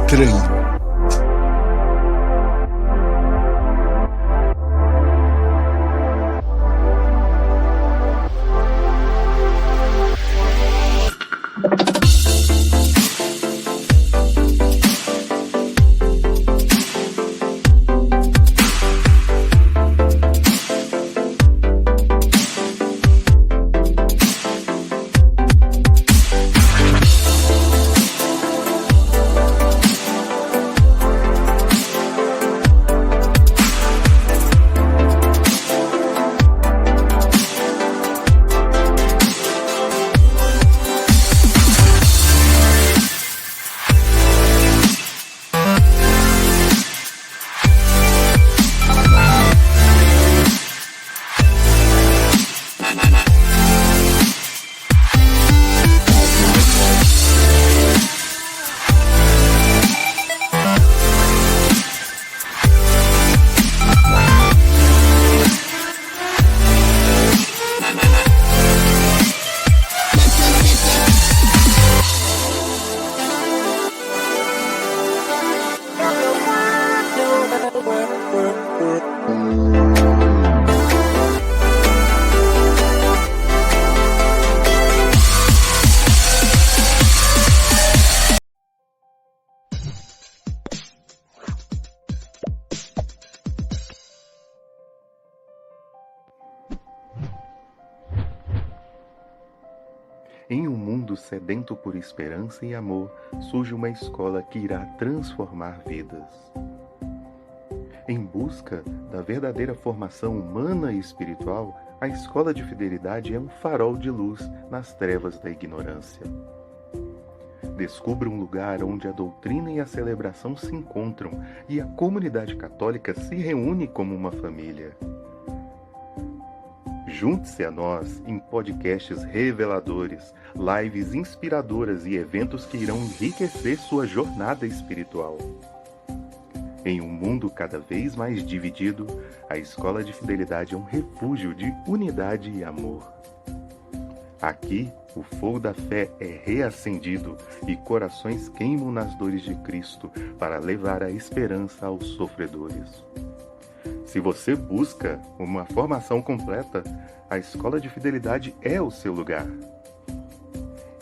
estranho. Em um mundo sedento por esperança e amor, surge uma escola que irá transformar vidas. Em busca da verdadeira formação humana e espiritual, a escola de fidelidade é um farol de luz nas trevas da ignorância. Descubra um lugar onde a doutrina e a celebração se encontram e a comunidade católica se reúne como uma família. Junte-se a nós em podcasts reveladores, lives inspiradoras e eventos que irão enriquecer sua jornada espiritual. Em um mundo cada vez mais dividido, a Escola de Fidelidade é um refúgio de unidade e amor. Aqui, o fogo da fé é reacendido e corações queimam nas dores de Cristo para levar a esperança aos sofredores. Se você busca uma formação completa, a Escola de Fidelidade é o seu lugar.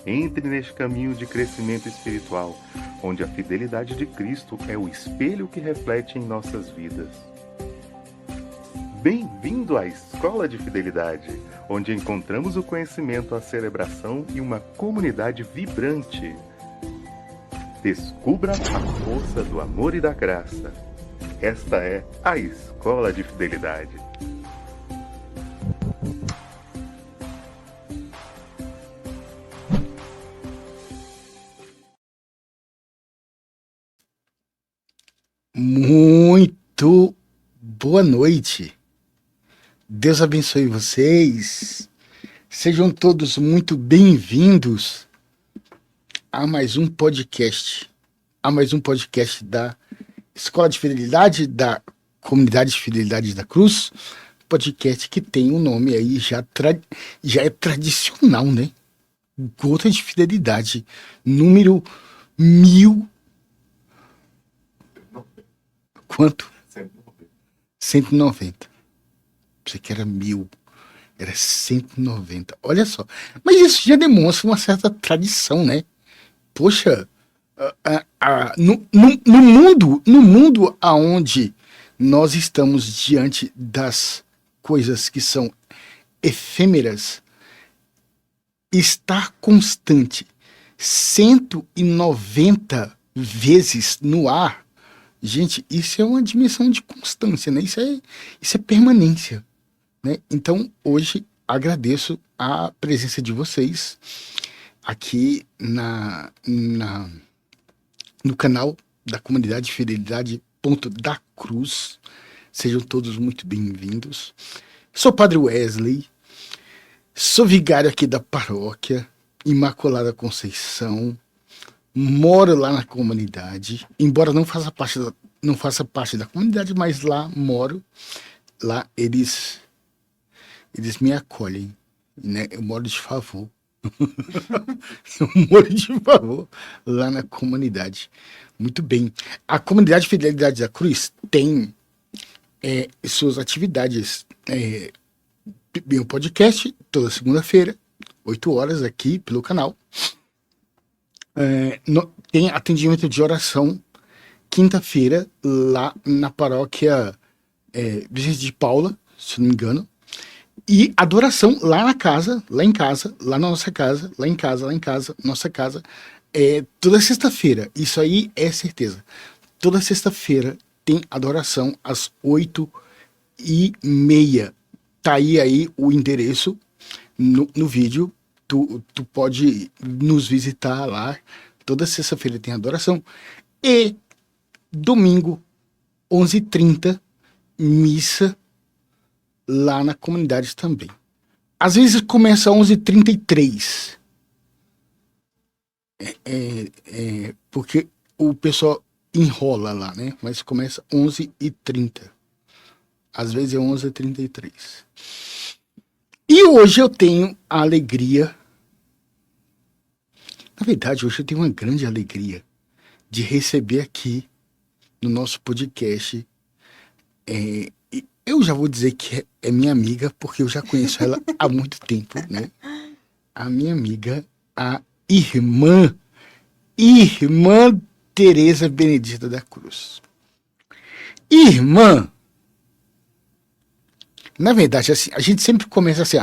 Entre neste caminho de crescimento espiritual, onde a fidelidade de Cristo é o espelho que reflete em nossas vidas. Bem-vindo à Escola de Fidelidade, onde encontramos o conhecimento, a celebração e uma comunidade vibrante. Descubra a força do amor e da graça. Esta é a Escola de Fidelidade. Muito boa noite. Deus abençoe vocês. Sejam todos muito bem-vindos a mais um podcast. Da Escola de Fidelidade, da Comunidade de Fidelidade da Cruz. Podcast que tem um nome aí, já é tradicional, né? Gota de Fidelidade, número 1000. Quanto? 190. Pensei que era 1000. Era 190. Olha só. Mas isso já demonstra uma certa tradição, né? Poxa, no mundo onde nós estamos diante das coisas que são efêmeras, estar constante 190 vezes no ar, gente, isso é uma dimensão de constância, né? Isso é permanência, né? Então, hoje, agradeço a presença de vocês aqui no canal da Comunidade Fidelidade da Cruz. Sejam todos muito bem-vindos. Sou Padre Wesley, sou vigário aqui da paróquia Imaculada Conceição, moro lá na comunidade, embora não faça parte da comunidade, mas lá moro. Lá eles me acolhem, né? Eu moro de favor. Eu moro de favor lá na comunidade. Muito bem. A comunidade Fidelidade da Cruz tem suas atividades. Bem, o podcast, toda segunda-feira, 8 horas, aqui pelo canal. Tem atendimento de oração, quinta-feira, lá na paróquia Vicente de Paula, se não me engano. E adoração lá na casa, lá em casa, lá na nossa casa, lá em casa, nossa casa. Toda sexta-feira, isso aí é certeza. Toda sexta-feira tem adoração às 8h30. Tá aí o endereço no vídeo. Tu pode nos visitar lá. Toda sexta-feira tem adoração. E domingo, 11h30, missa lá na comunidade também. Às vezes começa às 11h33. Porque o pessoal enrola lá, né? Mas começa 11h30. Às vezes é 11h33. E hoje eu tenho a alegria. Na verdade, hoje eu tenho uma grande alegria de receber aqui no nosso podcast. Eu já vou dizer que é minha amiga, porque eu já conheço ela há muito tempo, né? A minha amiga, a irmã Tereza Benedita da Cruz. Irmã, na verdade, assim, a gente sempre começa assim,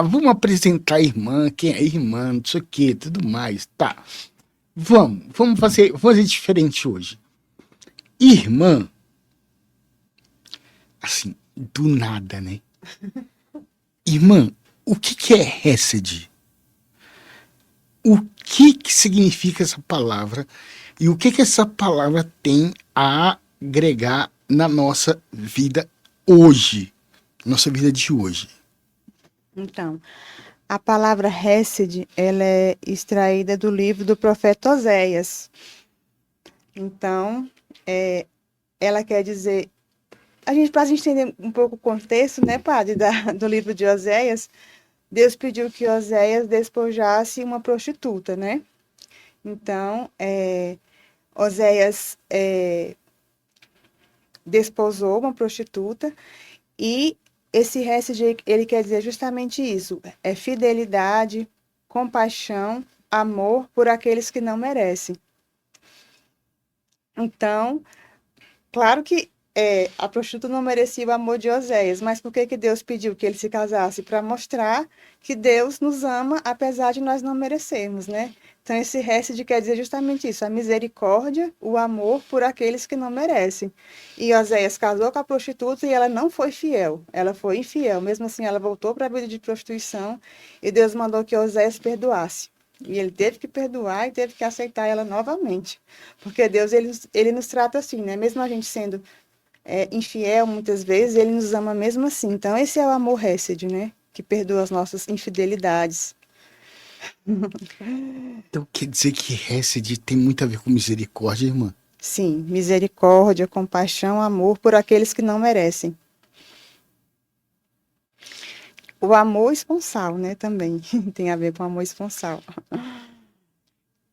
vamos apresentar a irmã, quem é a irmã, não sei o que, tudo mais, tá. Vamos fazer diferente hoje. Irmã, assim, do nada, né? Irmã, o que é Hesed? O que significa essa palavra e o que essa palavra tem a agregar na nossa vida hoje, nossa vida de hoje? Então, a palavra Hesed, ela é extraída do livro do profeta Oséias. Então, ela quer dizer... Para a gente entender um pouco o contexto, né, padre, do livro de Oséias, Deus pediu que Oséias despojasse uma prostituta, né? Então, Oséias desposou uma prostituta e esse Hesed, ele quer dizer justamente isso, é fidelidade, compaixão, amor por aqueles que não merecem. Então, claro que a prostituta não merecia o amor de Oséias, mas por que Deus pediu que ele se casasse? Para mostrar que Deus nos ama, apesar de nós não merecermos, né? Então, esse Hesed quer dizer justamente isso, a misericórdia, o amor por aqueles que não merecem. E Oséias casou com a prostituta e ela não foi fiel, ela foi infiel. Mesmo assim, ela voltou para a vida de prostituição e Deus mandou que Oséias perdoasse. E ele teve que perdoar e teve que aceitar ela novamente. Porque Deus, ele nos trata assim, né? Mesmo a gente sendo infiel, muitas vezes, ele nos ama mesmo assim. Então, esse é o amor Hesed, né? Que perdoa as nossas infidelidades. Então quer dizer que Hesed tem muito a ver com misericórdia, irmã? Sim, misericórdia, compaixão, amor por aqueles que não merecem. O amor esponsal, né, também. Tem a ver com o amor esponsal.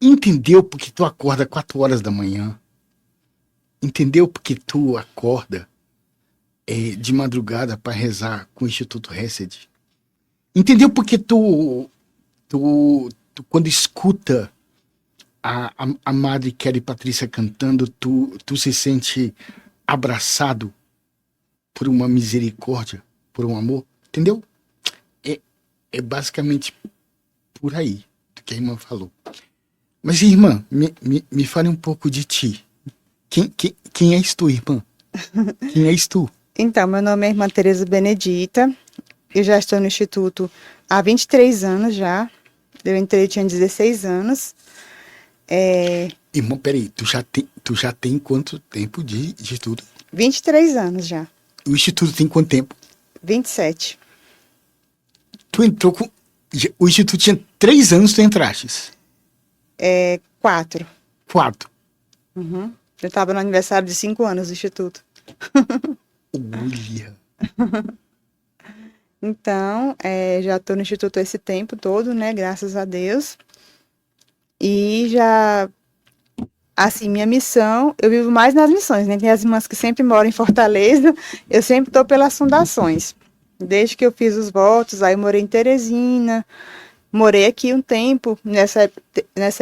Entendeu porque tu acorda 4 horas da manhã? Entendeu porque tu acorda de madrugada para rezar com o Instituto Hesed? Entendeu porque tu quando escuta a Madre Kelly Patrícia cantando, tu se sente abraçado por uma misericórdia, por um amor? Entendeu? É basicamente por aí do que a irmã falou. Mas, irmã, me fale um pouco de ti. Quem és tu, irmã? Quem és tu? Então, meu nome é Irmã Tereza Benedita. Eu já estou no Instituto há 23 anos já. Eu entrei, tinha 16 anos. Irmã, peraí, tu já tem quanto tempo de estudo? 23 anos já. O Instituto tem quanto tempo? 27. Tu entrou com... O Instituto tinha 3 anos, tu entrastes? 4. 4. Uhum. Eu estava no aniversário de 5 anos do Instituto. Olha. Então, já estou no Instituto esse tempo todo, né? Graças a Deus. E já Assim, minha missão, eu vivo mais nas missões, né? Tem as irmãs que sempre moram em Fortaleza, eu sempre estou pelas fundações. Desde que eu fiz os votos, aí eu morei em Teresina, morei aqui um tempo, nessa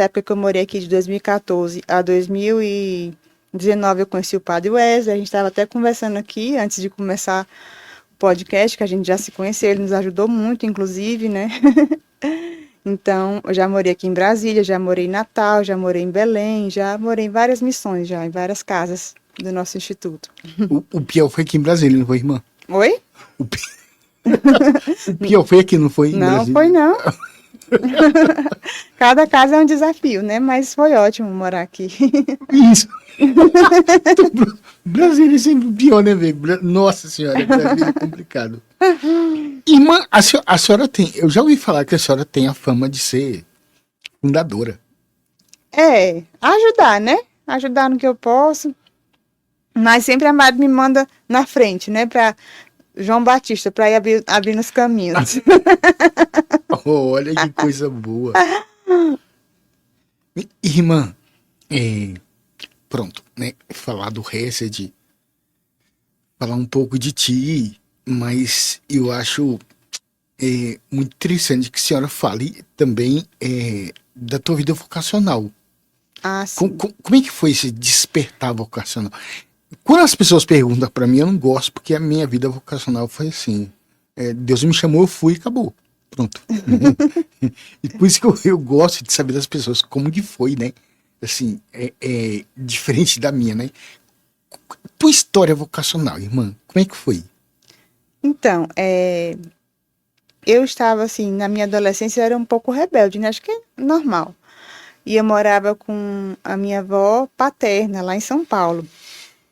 época que eu morei aqui de 2014 a 2019 eu conheci o Padre Wesley, a gente estava até conversando aqui antes de começar o podcast, que a gente já se conheceu, ele nos ajudou muito, inclusive, né? Então, eu já morei aqui em Brasília, já morei em Natal, já morei em Belém, já morei em várias missões, já em várias casas do nosso instituto. O Piau foi aqui em Brasília, não foi, irmã? Oi? O, Pi... o Piau foi aqui, não foi? Em Não, Brasília? foi não. Cada casa é um desafio, né? Mas foi ótimo morar aqui. Isso. Brasília é sempre pior, né, velho? Nossa senhora, Brasília é complicado. Irmã, a senhora tem. Eu já ouvi falar que a senhora tem a fama de ser fundadora. É, ajudar, né? Ajudar no que eu posso. Mas sempre a Mari me manda na frente, né? Para João Batista, para ir abrindo os caminhos. Oh, olha que coisa boa. Irmã, pronto, né? Falar do Hesed, falar um pouco de ti, mas eu acho muito interessante que a senhora fale também da tua vida vocacional. Ah, sim. Como é que foi esse despertar vocacional? Quando as pessoas perguntam pra mim, eu não gosto, porque a minha vida vocacional foi assim. Deus me chamou, eu fui e acabou. Pronto. E por isso que eu gosto de saber das pessoas como que foi, né? Assim, diferente da minha, né? Tua história vocacional, irmã, como é que foi? Então, eu estava assim, na minha adolescência eu era um pouco rebelde, né? Acho que é normal. E eu morava com a minha avó paterna, lá em São Paulo.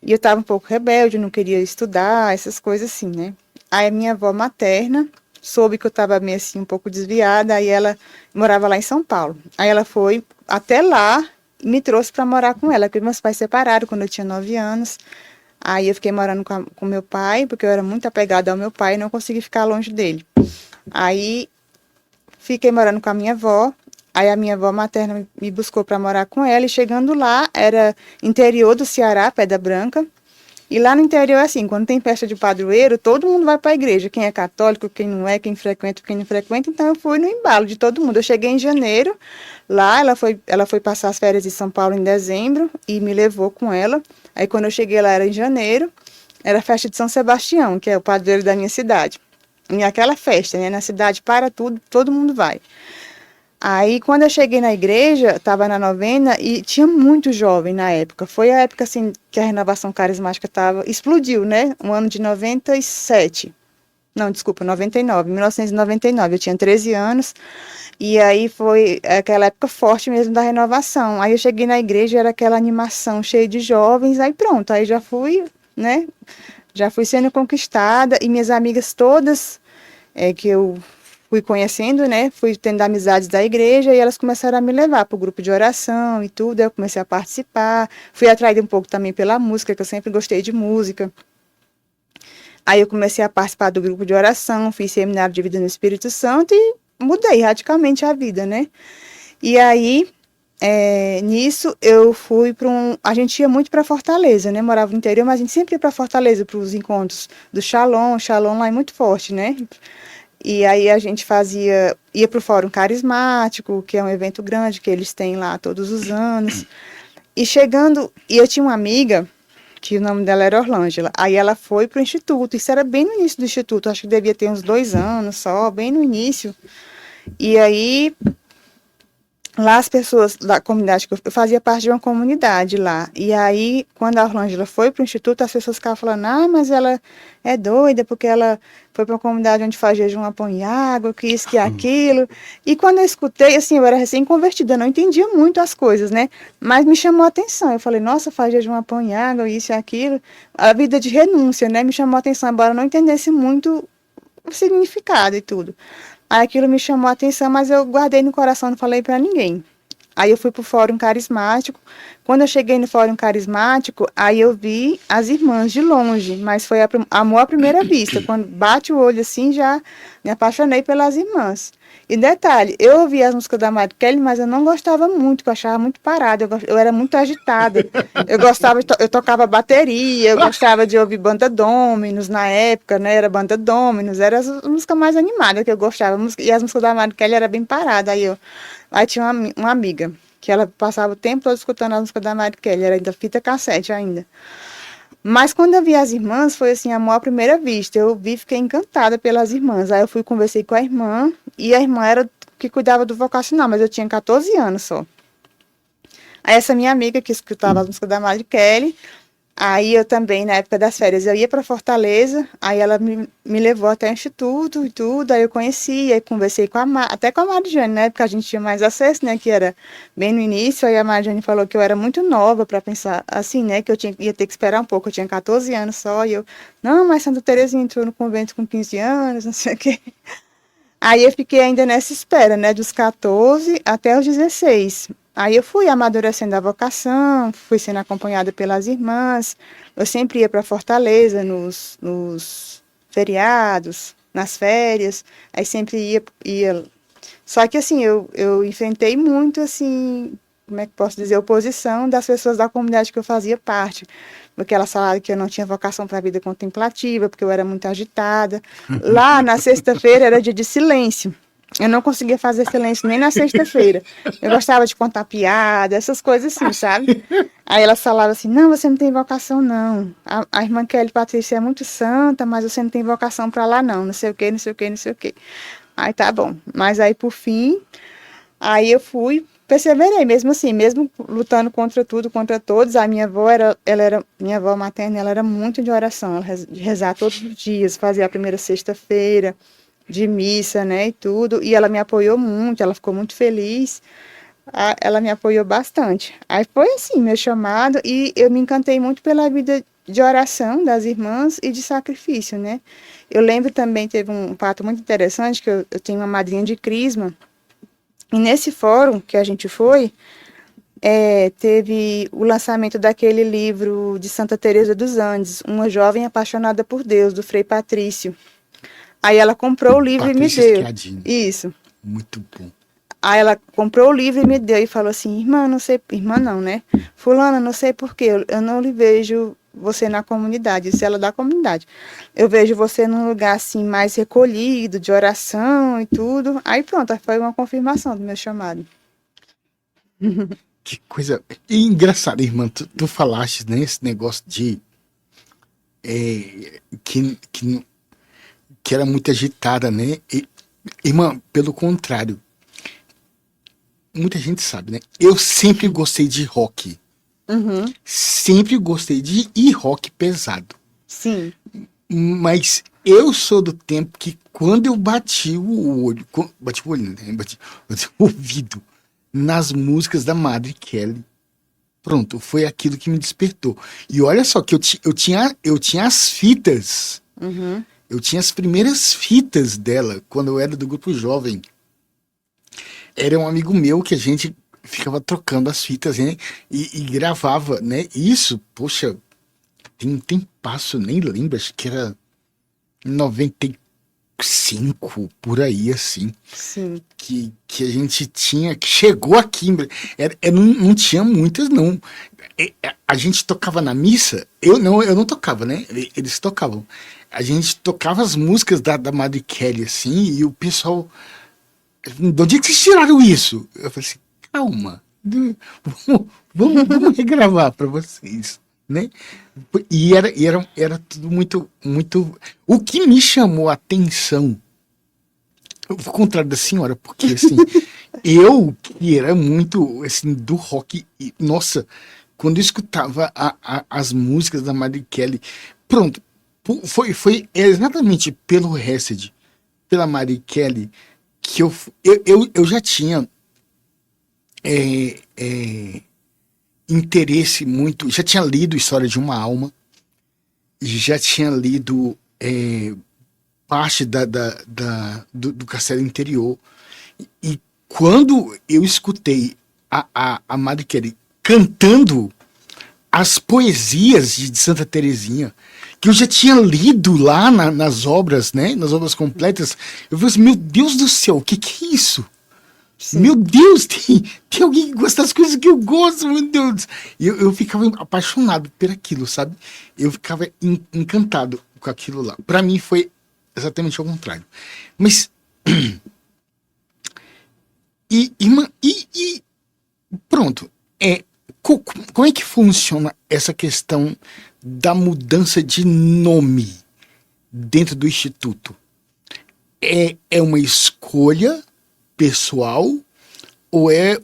E eu estava um pouco rebelde, não queria estudar, essas coisas assim, né? Aí a minha avó materna soube que eu estava meio assim, um pouco desviada, aí ela morava lá em São Paulo. Aí ela foi até lá e me trouxe para morar com ela, porque meus pais separaram quando eu tinha 9 anos. Aí eu fiquei morando com meu pai, porque eu era muito apegada ao meu pai e não consegui ficar longe dele. Aí fiquei morando com a minha avó. Aí a minha avó materna me buscou para morar com ela, e chegando lá, era interior do Ceará, Pedra Branca. E lá no interior, assim, quando tem festa de padroeiro, todo mundo vai para a igreja. Quem é católico, quem não é, quem frequenta, quem não frequenta. Então eu fui no embalo de todo mundo. Eu cheguei em janeiro, lá ela foi passar as férias em São Paulo em dezembro e me levou com ela. Aí quando eu cheguei lá era em janeiro, era a festa de São Sebastião, que é o padroeiro da minha cidade. E aquela festa, né, na cidade para tudo, todo mundo vai. Aí, quando eu cheguei na igreja, estava na novena e tinha muito jovem na época. Foi a época, assim, que a renovação carismática explodiu, né? Um ano de 97. Não, desculpa, 99, 1999. Eu tinha 13 anos e aí foi aquela época forte mesmo da renovação. Aí eu cheguei na igreja, era aquela animação cheia de jovens, aí pronto, aí já fui, né? Já fui sendo conquistada e minhas amigas todas que eu fui conhecendo, né? Fui tendo amizades da igreja e elas começaram a me levar para o grupo de oração e tudo. Aí eu comecei a participar. Fui atraída um pouco também pela música, que eu sempre gostei de música. Aí eu comecei a participar do grupo de oração, fiz seminário de vida no Espírito Santo e mudei radicalmente a vida, né? E aí, nisso, eu fui para A gente ia muito para Fortaleza, né? Morava no interior, mas a gente sempre ia para Fortaleza para os encontros do Shalom. O Shalom lá é muito forte, né? E aí a gente ia para o Fórum Carismático, que é um evento grande que eles têm lá todos os anos. E eu tinha uma amiga, que o nome dela era Orlângela, aí ela foi para o Instituto, isso era bem no início do Instituto, acho que devia ter uns 2 anos só, bem no início. E aí, lá as pessoas da comunidade, eu fazia parte de uma comunidade lá, e aí, quando a Orlângela foi para o Instituto, as pessoas ficavam falando, mas ela é doida, porque ela foi para uma comunidade onde faz jejum a pão e água, que isso, que aquilo, e quando eu escutei, assim, eu era recém-convertida, eu não entendia muito as coisas, né, mas me chamou a atenção, eu falei, nossa, faz jejum a pão e água, isso e aquilo, a vida de renúncia, né, me chamou a atenção, embora eu não entendesse muito o significado e tudo. Aí aquilo me chamou a atenção, mas eu guardei no coração, não falei para ninguém. Aí eu fui para o Fórum Carismático. Quando eu cheguei no Fórum Carismático, aí eu vi as irmãs de longe, mas foi amor à primeira vista. Quando bate o olho assim, já me apaixonei pelas irmãs. E detalhe, eu ouvia as músicas da Madre Kelly, mas eu não gostava muito, porque eu achava muito parada, eu era muito agitada. Eu gostava, eu tocava bateria, eu gostava de ouvir Banda Dominus na época, né? Era Banda Dominus, era as músicas mais animadas que eu gostava. E as músicas da Madre Kelly eram bem paradas. Aí tinha uma amiga, que ela passava o tempo todo escutando as músicas da Madre Kelly, era ainda fita cassete ainda. Mas quando eu vi as irmãs, foi assim, amor à primeira vista. Eu vi, fiquei encantada pelas irmãs. Aí eu fui, conversei com a irmã, e a irmã era que cuidava do vocacional, mas eu tinha 14 anos só. Aí essa minha amiga que escutava as músicas da Madre Kelly, aí eu também, na época das férias, eu ia para Fortaleza, aí ela me levou até o instituto e tudo, aí eu conheci, aí conversei com até com a Mariane, né, porque a gente tinha mais acesso, né, que era bem no início, aí a Mariane falou que eu era muito nova para pensar assim, né, que ia ter que esperar um pouco, eu tinha 14 anos só, e eu, não, mas Santa Terezinha entrou no convento com 15 anos, não sei o quê. Aí eu fiquei ainda nessa espera, né, dos 14 até os 16. Aí eu fui amadurecendo a vocação, fui sendo acompanhada pelas irmãs. Eu sempre ia para Fortaleza nos feriados, nas férias. Aí sempre ia. Só que assim, eu enfrentei muito, assim, como é que posso dizer, oposição das pessoas da comunidade que eu fazia parte. Porque elas falaram que eu não tinha vocação para a vida contemplativa, porque eu era muito agitada. Lá na sexta-feira era dia de silêncio. Eu não conseguia fazer silêncio nem na sexta-feira. Eu gostava de contar piada, essas coisas assim, sabe? Aí elas falavam assim, não, você não tem vocação, não. A irmã Kelly Patrícia é muito santa, mas você não tem vocação para lá, não. Não sei o quê, não sei o quê, não sei o quê. Aí tá bom. Mas aí, por fim, aí eu fui, perseverei, mesmo assim, mesmo lutando contra tudo, contra todos. A minha avó, minha avó materna, ela era muito de oração, ela rezar todos os dias, fazia a primeira sexta-feira de missa, né, e tudo, e ela me apoiou muito, ela ficou muito feliz, ela me apoiou bastante. Aí foi assim, meu chamado, e eu me encantei muito pela vida de oração das irmãs e de sacrifício, né. Eu lembro também, teve um fato muito interessante, que eu tenho uma madrinha de crisma, e nesse fórum que a gente foi, teve o lançamento daquele livro de Santa Teresa dos Andes, Uma Jovem Apaixonada por Deus, do Frei Patrício. Aí ela comprou o livro Patrícia e me deu. Schiavini. Isso. Muito bom. Aí ela comprou o livro e me deu e falou assim, irmã, não sei, irmã não, né? Fulana, não sei porquê, eu não lhe vejo você na comunidade, isso ela da comunidade. Eu vejo você num lugar assim mais recolhido, de oração e tudo. Aí pronto, foi uma confirmação do meu chamado. Que coisa engraçada, irmã. Tu falaste, né, esse negócio de que era muito agitada, né? Irmã, pelo contrário, muita gente sabe, né? Eu sempre gostei de rock. Uhum. Sempre gostei de rock pesado. Sim. Mas eu sou do tempo que quando eu bati o olho, né? Bati o ouvido nas músicas da Madre Kelly, pronto, foi aquilo que me despertou. E olha só que eu tinha as fitas. Uhum. Eu tinha as primeiras fitas dela quando eu era do grupo jovem. Era um amigo meu que a gente ficava trocando as fitas, né? E gravava, né? Isso, poxa, tem um tempasso, nem lembro, acho que era 95, por aí, assim. Sim. Que a gente tinha, que chegou aqui. Não tinha muitas, não. A gente tocava na missa, eu não tocava, né? Eles tocavam. A gente tocava as músicas da Madre Kelly, assim, e o pessoal, de onde é que vocês tiraram isso? Eu falei assim, calma, vamos regravar para vocês, né? E era tudo muito, muito... O que me chamou a atenção, ao contrário da senhora, porque, assim, eu, que era muito, assim, do rock, nossa, quando eu escutava as músicas da Madre Kelly, pronto, foi exatamente pelo Hesed, pela Madre Kelly, que eu já tinha interesse muito, já tinha lido História de uma Alma, já tinha lido parte do Castelo Interior, e quando eu escutei a Madre Kelly cantando as poesias de Santa Teresinha, que eu já tinha lido lá nas obras, né? Nas obras completas. Eu falei assim, meu Deus do céu, o que é isso? Sim. Meu Deus, tem alguém que gosta das coisas que eu gosto, meu Deus. E eu ficava apaixonado por aquilo, sabe? Eu ficava encantado com aquilo lá. Para mim foi exatamente ao contrário. Mas... E pronto. Como é que funciona essa questão da mudança de nome dentro do Instituto? É uma escolha pessoal ou é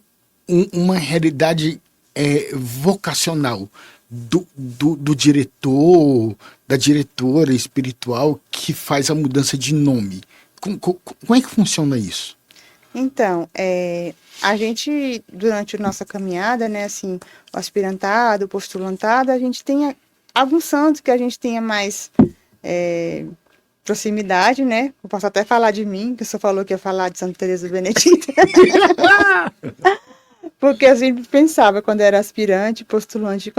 uma realidade vocacional do diretor, da diretora espiritual que faz a mudança de nome? Como é que funciona isso? Então, a gente, durante a nossa caminhada, né, assim, o aspirantado, o postulantado, a gente tem alguns santos que a gente tenha mais proximidade, né? Eu posso até falar de mim, que você falou que ia falar de Santa Teresa Benedita. Porque eu sempre pensava, quando eu era aspirante, postulante,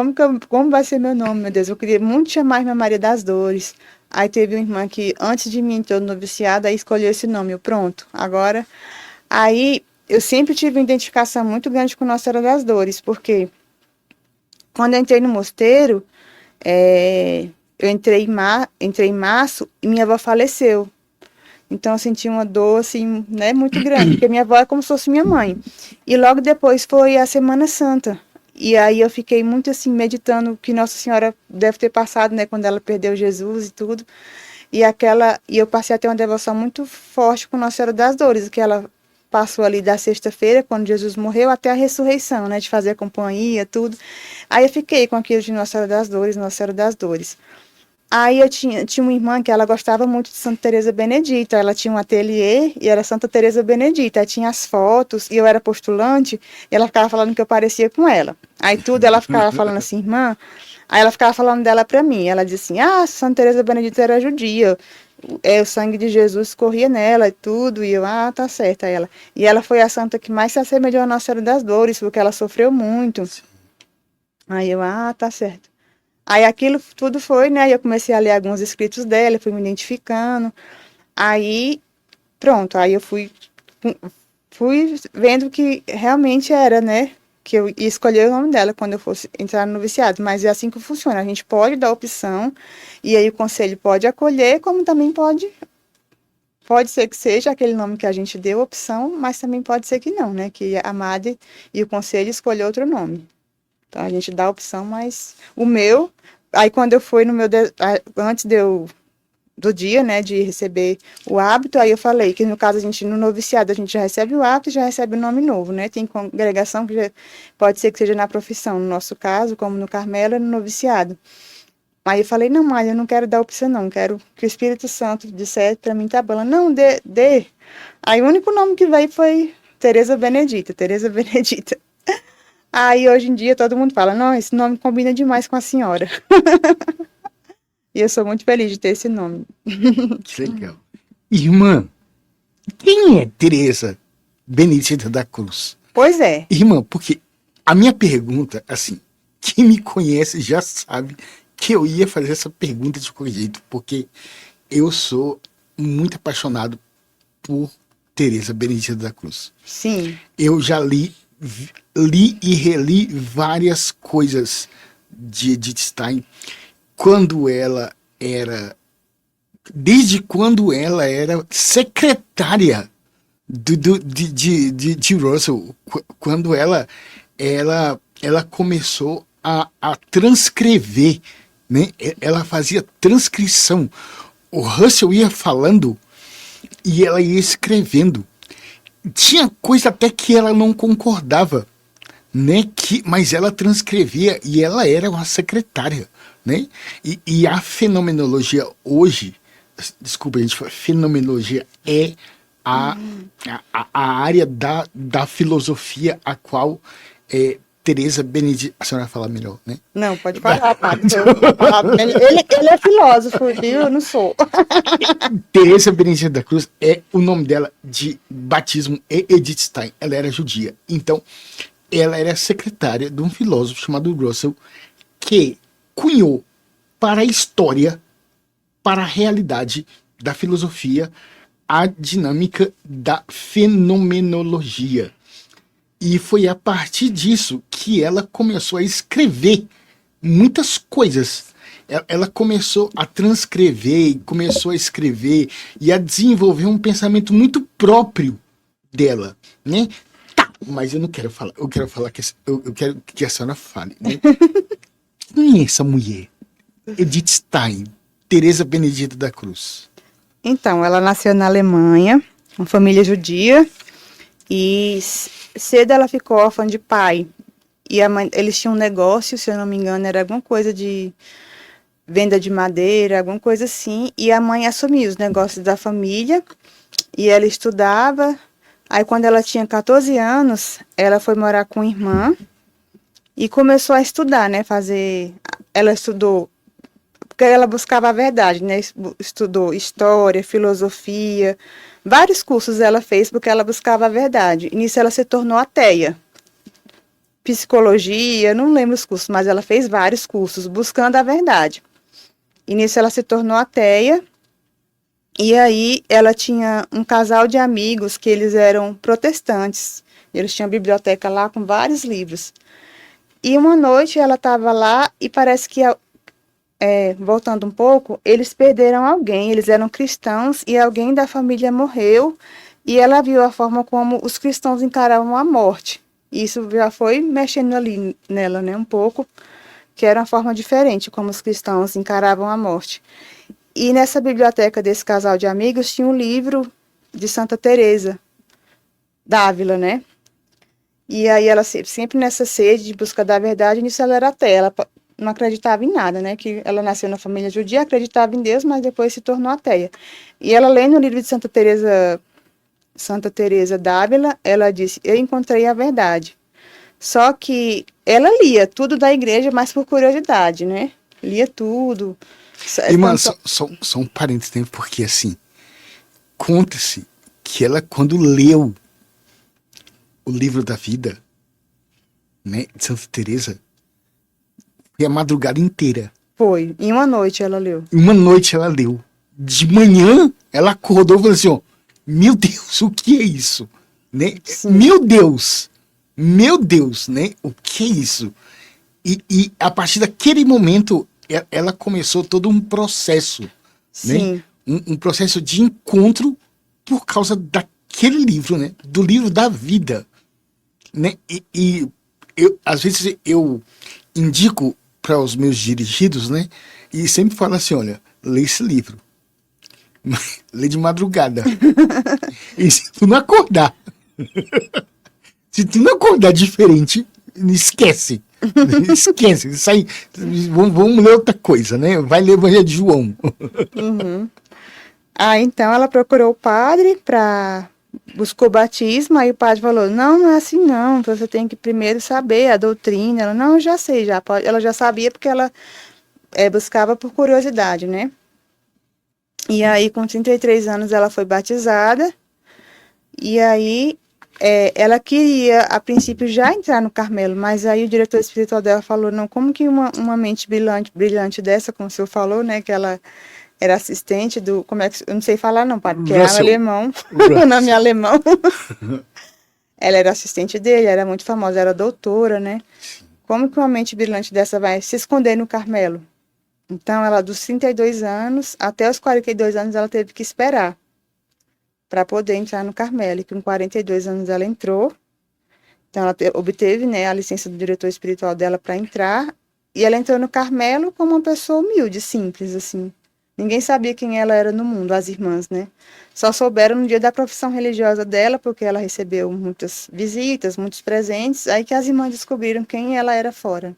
como vai ser meu nome, meu Deus? Eu queria muito chamar Irmã Maria das Dores. Aí teve uma irmã que, antes de mim, entrou no noviciado, aí escolheu esse nome. Eu, pronto, agora... Aí, eu sempre tive uma identificação muito grande com Nossa Senhora das Dores, porque quando eu entrei no mosteiro, eu entrei em março e minha avó faleceu. Então, eu senti uma dor, assim, né, muito grande, porque minha avó é como se fosse minha mãe. E logo depois foi a Semana Santa. E aí eu fiquei muito, assim, meditando que Nossa Senhora deve ter passado, né, quando ela perdeu Jesus e tudo. E eu passei a ter uma devoção muito forte com Nossa Senhora das Dores, que ela passou ali da sexta-feira, quando Jesus morreu, até a ressurreição, né, de fazer companhia, tudo. Aí eu fiquei com aquilo de Nossa Senhora das Dores, Nossa Senhora das Dores. Aí eu tinha uma irmã que ela gostava muito de Santa Teresa Benedita, ela tinha um ateliê e era Santa Teresa Benedita, aí tinha as fotos, e eu era postulante, e ela ficava falando que eu parecia com ela. Aí tudo ela ficava falando assim, irmã, aí ela ficava falando dela pra mim, ela dizia assim, Santa Teresa Benedita era judia, o sangue de Jesus corria nela e tudo, e eu, tá certo, aí ela. E ela foi a santa que mais se assemelhou a Nossa Senhora das Dores, porque ela sofreu muito. Sim. Aí eu, tá certo. Aí aquilo tudo foi, né, eu comecei a ler alguns escritos dela, fui me identificando, aí, pronto, aí eu fui vendo que realmente era, né, que eu ia escolher o nome dela quando eu fosse entrar no noviciado, mas é assim que funciona, a gente pode dar opção, e aí o conselho pode acolher, como também pode ser que seja aquele nome que a gente deu opção, mas também pode ser que não, né, que a madre e o conselho escolheu outro nome. Então a gente dá a opção, mas o meu, aí quando eu fui antes do dia, né, de receber o hábito, aí eu falei que no caso no noviciado a gente já recebe o hábito e já recebe o nome novo, né, tem congregação que pode ser que seja na profissão, no nosso caso, como no Carmelo, no noviciado. Aí eu falei, não, mãe, eu não quero dar opção não, quero que o Espírito Santo dissesse para mim, tá bom, não, dê. Aí o único nome que veio foi Teresa Benedita. Aí hoje em dia todo mundo fala, não, esse nome combina demais com a senhora. E eu sou muito feliz de ter esse nome. Que legal. Irmã, quem é Teresa Benedita da Cruz? Pois é. Irmã, porque a minha pergunta, assim, quem me conhece já sabe que eu ia fazer essa pergunta de qualquer jeito, porque eu sou muito apaixonado por Teresa Benedita da Cruz. Sim. Eu já li e reli várias coisas de Edith Stein desde quando ela era secretária de Russell, quando ela começou a transcrever, né? Ela fazia transcrição. O Russell ia falando e ela ia escrevendo. Tinha coisa até que ela não concordava, né? Mas ela transcrevia e ela era uma secretária, né? E a fenomenologia hoje, desculpa, gente, fenomenologia é a área da filosofia a qual Teresa Benedita... A senhora vai falar melhor, né? Não, pode falar, padre. Ele é filósofo, viu? Eu não sou. Teresa Benedita da Cruz o nome dela de batismo é Edith Stein. Ela era judia. Então, ela era secretária de um filósofo chamado Russell, que cunhou para a história, para a realidade da filosofia, a dinâmica da fenomenologia. E foi a partir disso que ela começou a escrever muitas coisas. Ela começou a transcrever, começou a escrever e a desenvolver um pensamento muito próprio dela, né? Tá, mas eu não quero falar. Eu quero falar que eu quero que a senhora fale, né? Quem é essa mulher? Edith Stein, Teresa Benedita da Cruz. Então, ela nasceu na Alemanha, uma família judia, e cedo ela ficou órfã de pai. E a mãe, eles tinham um negócio, se eu não me engano, era alguma coisa de venda de madeira, alguma coisa assim, e a mãe assumia os negócios da família, e ela estudava. Aí, quando ela tinha 14 anos, ela foi morar com a irmã e começou a estudar, né? Ela estudou, porque ela buscava a verdade, né? Estudou história, filosofia, vários cursos ela fez porque ela buscava a verdade. E nisso ela se tornou ateia. Psicologia, não lembro os cursos, mas ela fez vários cursos buscando a verdade. E nisso ela se tornou ateia. E aí ela tinha um casal de amigos que eles eram protestantes. Eles tinham biblioteca lá com vários livros. E uma noite ela estava lá e parece que, voltando um pouco, eles perderam alguém. Eles eram cristãos e alguém da família morreu. E ela viu a forma como os cristãos encaravam a morte. Isso já foi mexendo ali nela, né, um pouco, que era uma forma diferente como os cristãos encaravam a morte. E nessa biblioteca desse casal de amigos tinha um livro de Santa Teresa d'Ávila, né? E aí ela sempre nessa sede de busca da verdade, nisso ela era ateia, ela não acreditava em nada, né? Que ela nasceu na família judia, acreditava em Deus, mas depois se tornou ateia. E ela lendo o livro de Santa Teresa d'Ávila, ela disse: eu encontrei a verdade. Só que ela lia tudo da igreja, mas por curiosidade, né? Lia tudo. Irmã, só um parênteses, né? Porque assim, conta-se que ela, quando leu o livro da vida, né, de Santa Teresa, foi a madrugada inteira. Foi, em uma noite ela leu. Uma noite ela leu. De manhã, ela acordou e falou assim, ó, meu Deus, o que é isso? Né? Meu Deus, né? O que é isso? E a partir daquele momento, ela começou todo um processo, Sim. né? Um processo de encontro por causa daquele livro, né? Do livro da vida, né? E eu, às vezes eu indico para os meus dirigidos, né? E sempre falo assim, olha, lê esse livro. Lê de madrugada. E se tu não acordar, diferente, esquece. Esquece, sai. Vamos ler outra coisa, né? Vai ler o Evangelho de João. Uhum. Então ela procurou o padre buscou o batismo, aí o padre falou: não é assim não, você tem que primeiro saber a doutrina. Ela: não, eu já sei, ela já sabia porque ela buscava por curiosidade, né? E aí, com 33 anos, ela foi batizada, e aí ela queria, a princípio, já entrar no Carmelo, mas aí o diretor espiritual dela falou: não, como que uma mente brilhante dessa, como o senhor falou, né, que ela era assistente do, como é que, eu não sei falar não, padre, porque é alemão, o nome é alemão. Ela era assistente dele, era muito famosa, era doutora, né? Como que uma mente brilhante dessa vai se esconder no Carmelo? Então, ela, dos 32 anos até os 42 anos, ela teve que esperar para poder entrar no Carmelo. E com 42 anos ela entrou. Então, ela obteve, né, a licença do diretor espiritual dela para entrar. E ela entrou no Carmelo como uma pessoa humilde, simples, assim. Ninguém sabia quem ela era no mundo, as irmãs, né? Só souberam no dia da profissão religiosa dela, porque ela recebeu muitas visitas, muitos presentes. Aí que as irmãs descobriram quem ela era fora.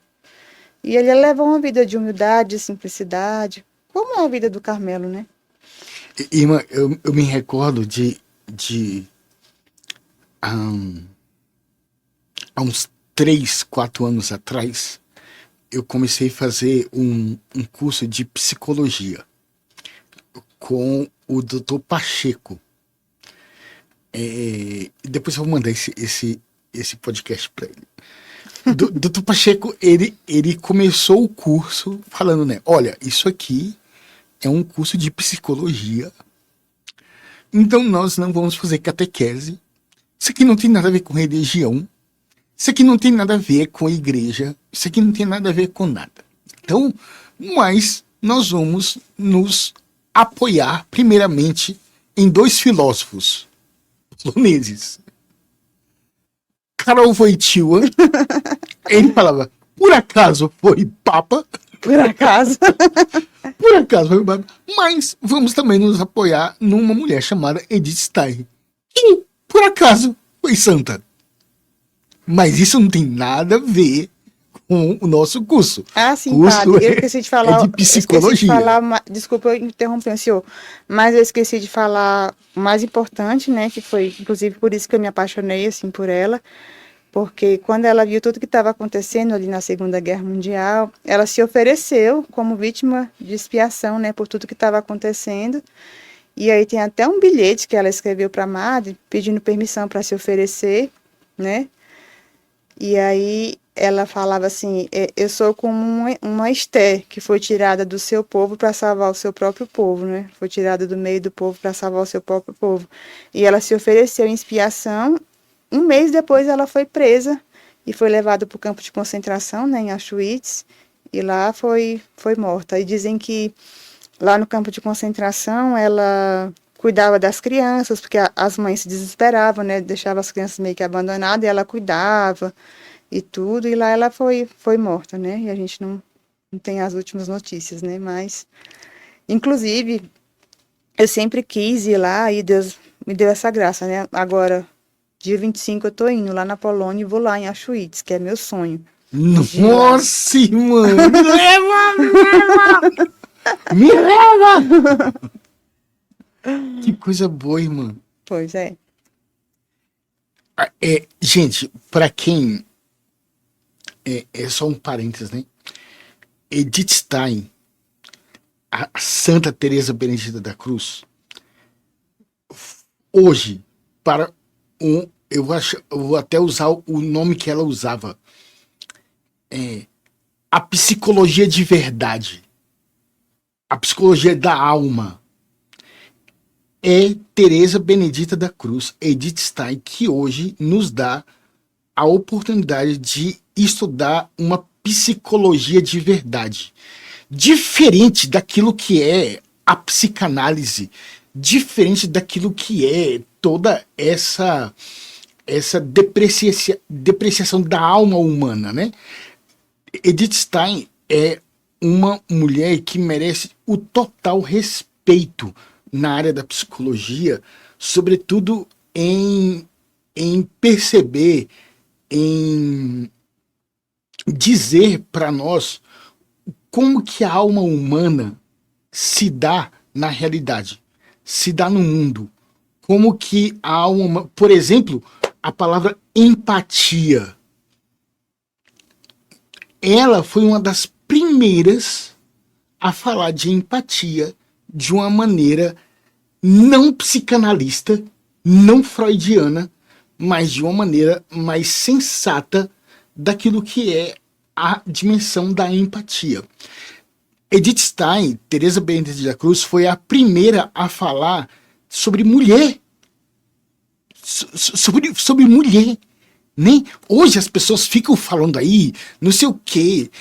E ele levou uma vida de humildade, de simplicidade, como é a vida do Carmelo, né? Irmã, eu me recordo há uns 3, 4 anos atrás, eu comecei a fazer um curso de psicologia com o Dr. Pacheco. Depois eu vou mandar esse podcast para ele. Doutor Pacheco, ele começou o curso falando, né? Olha, isso aqui é um curso de psicologia. Então nós não vamos fazer catequese. Isso aqui não tem nada a ver com religião. Isso aqui não tem nada a ver com a igreja. Isso aqui não tem nada a ver com nada. Então, mas nós vamos nos apoiar primeiramente em 2 filósofos poloneses. Karol Wojtyła, ele falava, por acaso foi papa? Por acaso. Por acaso foi papa. Mas vamos também nos apoiar numa mulher chamada Edith Stein, que por acaso foi santa. Mas isso não tem nada a ver com o nosso curso. Ah, sim, curso padre. Eu esqueci de falar. de psicologia. Desculpa eu interromper o senhor, mas eu esqueci de falar o mais importante, né? Que foi, inclusive, por isso que eu me apaixonei assim por ela. Porque quando ela viu tudo que estava acontecendo ali na Segunda Guerra Mundial, ela se ofereceu como vítima de expiação, né? Por tudo que estava acontecendo. E aí tem até um bilhete que ela escreveu para a madre, pedindo permissão para se oferecer, né? E aí ela falava assim, eu sou como uma Esther que foi tirada do seu povo para salvar o seu próprio povo, né? Foi tirada do meio do povo para salvar o seu próprio povo. E ela se ofereceu em expiação. Um mês depois ela foi presa e foi levada para o campo de concentração, né, em Auschwitz, e lá foi morta. E dizem que lá no campo de concentração ela cuidava das crianças, porque as mães se desesperavam, né, deixavam as crianças meio que abandonadas, e ela cuidava e tudo, e lá ela foi morta, né, e a gente não tem as últimas notícias, né, mas, inclusive, eu sempre quis ir lá e Deus me deu essa graça, né, agora, dia 25 eu tô indo lá na Polônia e vou lá em Auschwitz, que é meu sonho. Nossa, irmã, me leva! Me leva! Que coisa boa, irmã. Pois é. Gente, para quem... É só um parênteses, né? Edith Stein, a Santa Teresa Benedita da Cruz, hoje, para eu vou até usar o nome que ela usava, a psicologia de verdade, a psicologia da alma, é Teresa Benedita da Cruz, Edith Stein, que hoje nos dá a oportunidade de estudar uma psicologia de verdade, diferente daquilo que é a psicanálise, diferente daquilo que é toda essa depreciação da alma humana, né? Edith Stein é uma mulher que merece o total respeito na área da psicologia, sobretudo em perceber, em dizer para nós como que a alma humana se dá na realidade, se dá no mundo. Como que a alma, por exemplo, a palavra empatia. Ela foi uma das primeiras a falar de empatia de uma maneira não psicanalista, não freudiana, mas de uma maneira mais sensata daquilo que é a dimensão da empatia. Edith Stein, Teresa Benedita da Cruz, foi a primeira a falar sobre mulher. Sobre mulher. Né? Hoje as pessoas ficam falando aí, não sei o que,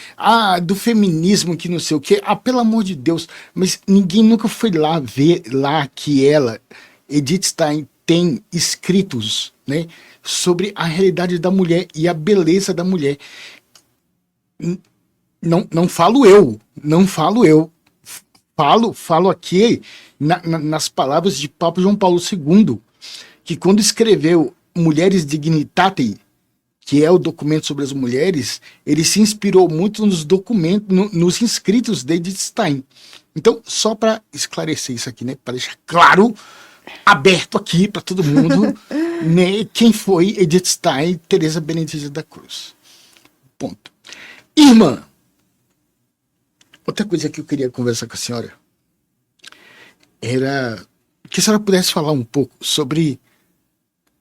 do feminismo que não sei o que, pelo amor de Deus, mas ninguém nunca foi lá ver lá que ela, Edith Stein, tem escritos, né, sobre a realidade da mulher e a beleza da mulher. Não falo eu, falo aqui nas palavras de Papa João Paulo II, que quando escreveu Mulheres Dignitatis, que é o documento sobre as mulheres, ele se inspirou muito nos documentos, nos escritos de Edith Stein. Então, só para esclarecer isso aqui, né, para deixar claro, aberto aqui para todo mundo, né, quem foi Edith Stein e Teresa Benedita da Cruz. Ponto. Irmã, outra coisa que eu queria conversar com a senhora era que a senhora pudesse falar um pouco sobre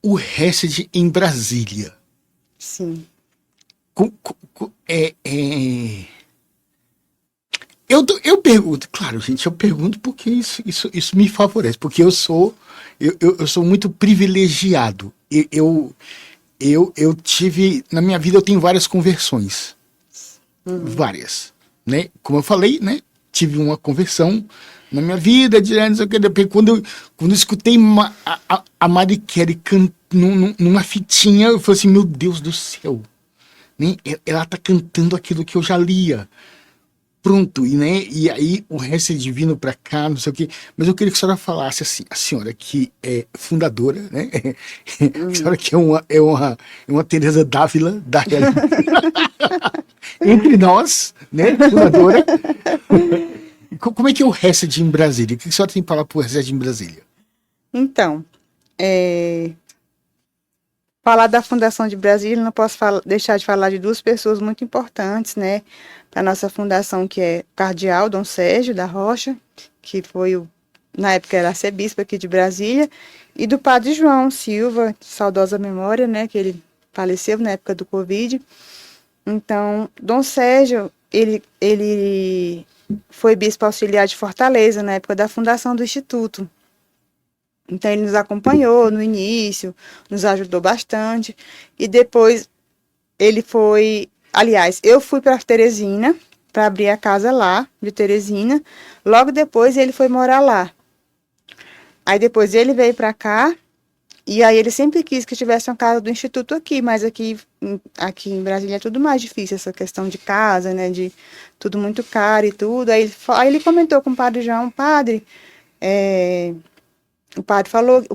o Hesed em Brasília. Sim. Eu pergunto, claro, gente, eu pergunto porque isso me favorece, porque eu sou muito privilegiado. Eu tive, na minha vida eu tenho várias conversões, várias, né? Como eu falei, né? Tive uma conversão na minha vida, não sei o que, depois, quando eu escutei a Mari Carey numa fitinha, eu falei assim, meu Deus do céu, né? Ela tá cantando aquilo que eu já lia. Pronto, e aí o resto é divino para cá, não sei o quê. Mas eu queria que a senhora falasse assim, a senhora que é fundadora, né? A senhora que é uma Teresa Dávila da realidade. Entre nós, né? Fundadora. Como é que é o Hesed em Brasília? O que a senhora tem para falar pro Hesed em Brasília? Então, falar da Fundação de Brasília, não posso deixar de falar de duas pessoas muito importantes, né? Para a nossa fundação, que é o cardeal Dom Sérgio da Rocha, que foi, na época, era arcebispo aqui de Brasília, e do padre João Silva, saudosa memória, né? Que ele faleceu na época do Covid. Então, Dom Sérgio, ele foi bispo auxiliar de Fortaleza, na época da fundação do Instituto. Então, ele nos acompanhou no início, nos ajudou bastante. E depois, ele foi... Aliás, eu fui para Teresina, para abrir a casa lá, de Teresina. Logo depois, ele foi morar lá. Aí, depois, ele veio para cá. E aí, ele sempre quis que tivesse uma casa do Instituto aqui. Mas aqui em Brasília é tudo mais difícil, essa questão de casa, né? De tudo muito caro e tudo. Aí ele comentou com o padre João, padre... O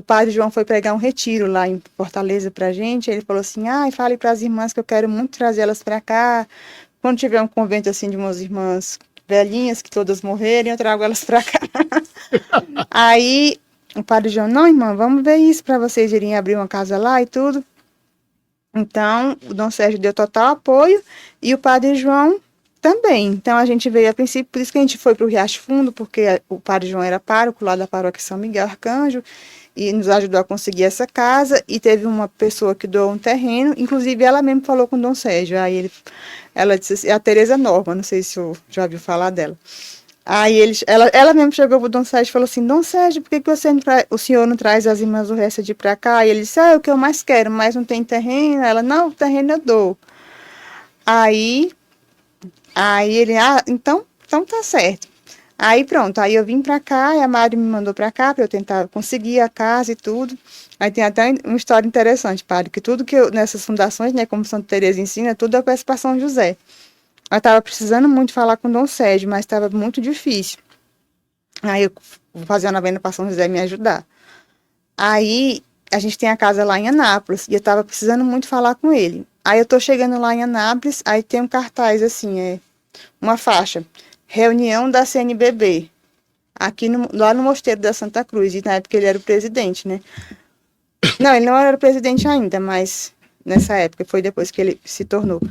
padre João foi pregar um retiro lá em Fortaleza pra gente, ele falou assim, fale para as irmãs que eu quero muito trazê-las para cá, quando tiver um convento assim de umas irmãs velhinhas, que todas morrerem, eu trago elas para cá. Aí o padre João, não, irmã, vamos ver isso para vocês irem abrir uma casa lá e tudo. Então, o Dom Sérgio deu total apoio e o padre João também. Então, a gente veio a princípio, por isso que a gente foi para o Riacho Fundo, porque o padre João era pároco lá da paróquia São Miguel Arcanjo, e nos ajudou a conseguir essa casa, e teve uma pessoa que doou um terreno, inclusive ela mesmo falou com o Dom Sérgio, aí ela disse assim, a Tereza Norma, não sei se o já ouviu falar dela. Aí ela mesmo chegou para o Dom Sérgio e falou assim, Dom Sérgio, por que o senhor não traz as irmãs do resto de para cá? E ele disse, é o que eu mais quero, mas não tem terreno. Ela, não, o terreno eu dou. Aí ele, então tá certo. Aí pronto, aí eu vim pra cá, e a Mari me mandou pra cá pra eu tentar conseguir a casa e tudo. Aí tem até uma história interessante, padre, que tudo que nessas fundações, né, como Santa Teresa ensina, tudo eu peço pra São José. Eu estava precisando muito falar com o Dom Sérgio, mas estava muito difícil. Aí eu vou fazer uma novena para São José me ajudar. Aí a gente tem a casa lá em Anápolis, e eu estava precisando muito falar com ele. Aí eu tô chegando lá em Anápolis, aí tem um cartaz assim, uma faixa, reunião da CNBB, aqui lá no Mosteiro da Santa Cruz, e na época ele era o presidente, né? Não, ele não era o presidente ainda, mas nessa época, foi depois que ele se tornou.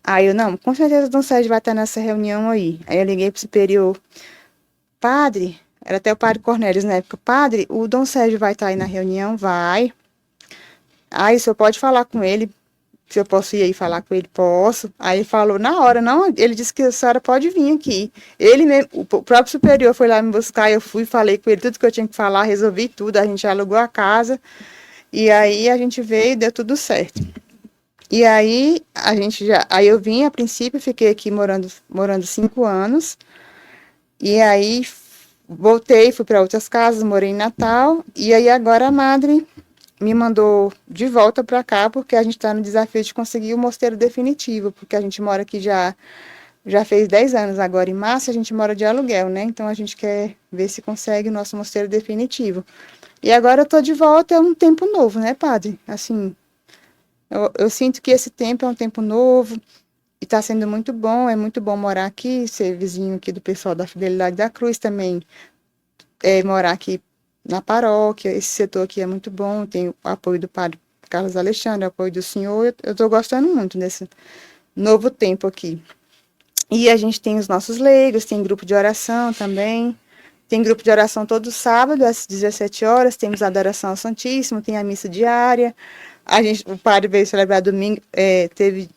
Aí eu, não, com certeza o Dom Sérgio vai estar nessa reunião aí. Aí eu liguei pro superior, padre, era até o padre Cornélio na época, padre, o Dom Sérgio vai estar aí na reunião? Vai. Aí o senhor pode falar com ele, se eu posso ir aí falar com ele, posso. Aí ele falou, na hora, não, ele disse que a senhora pode vir aqui. Ele mesmo, o próprio superior foi lá me buscar, eu fui, falei com ele tudo que eu tinha que falar, resolvi tudo, a gente alugou a casa, e aí a gente veio e deu tudo certo. E aí, aí eu vim, a princípio, fiquei aqui morando 5 anos, e aí voltei, fui para outras casas, morei em Natal, e aí agora a Madre me mandou de volta para cá, porque a gente está no desafio de conseguir o mosteiro definitivo, porque a gente mora aqui já fez 10 anos agora, em março, a gente mora de aluguel, né? Então a gente quer ver se consegue o nosso mosteiro definitivo. E agora eu estou de volta, é um tempo novo, né, padre? Assim, eu sinto que esse tempo é um tempo novo, e está sendo muito bom, é muito bom morar aqui, ser vizinho aqui do pessoal da Fidelidade da Cruz também, morar aqui na paróquia, esse setor aqui é muito bom, tem o apoio do padre Carlos Alexandre, o apoio do senhor, eu estou gostando muito desse novo tempo aqui. E a gente tem os nossos leigos, tem grupo de oração também, tem grupo de oração todo sábado, às 17 horas, temos a adoração ao Santíssimo, tem a missa diária, O padre veio celebrar domingo,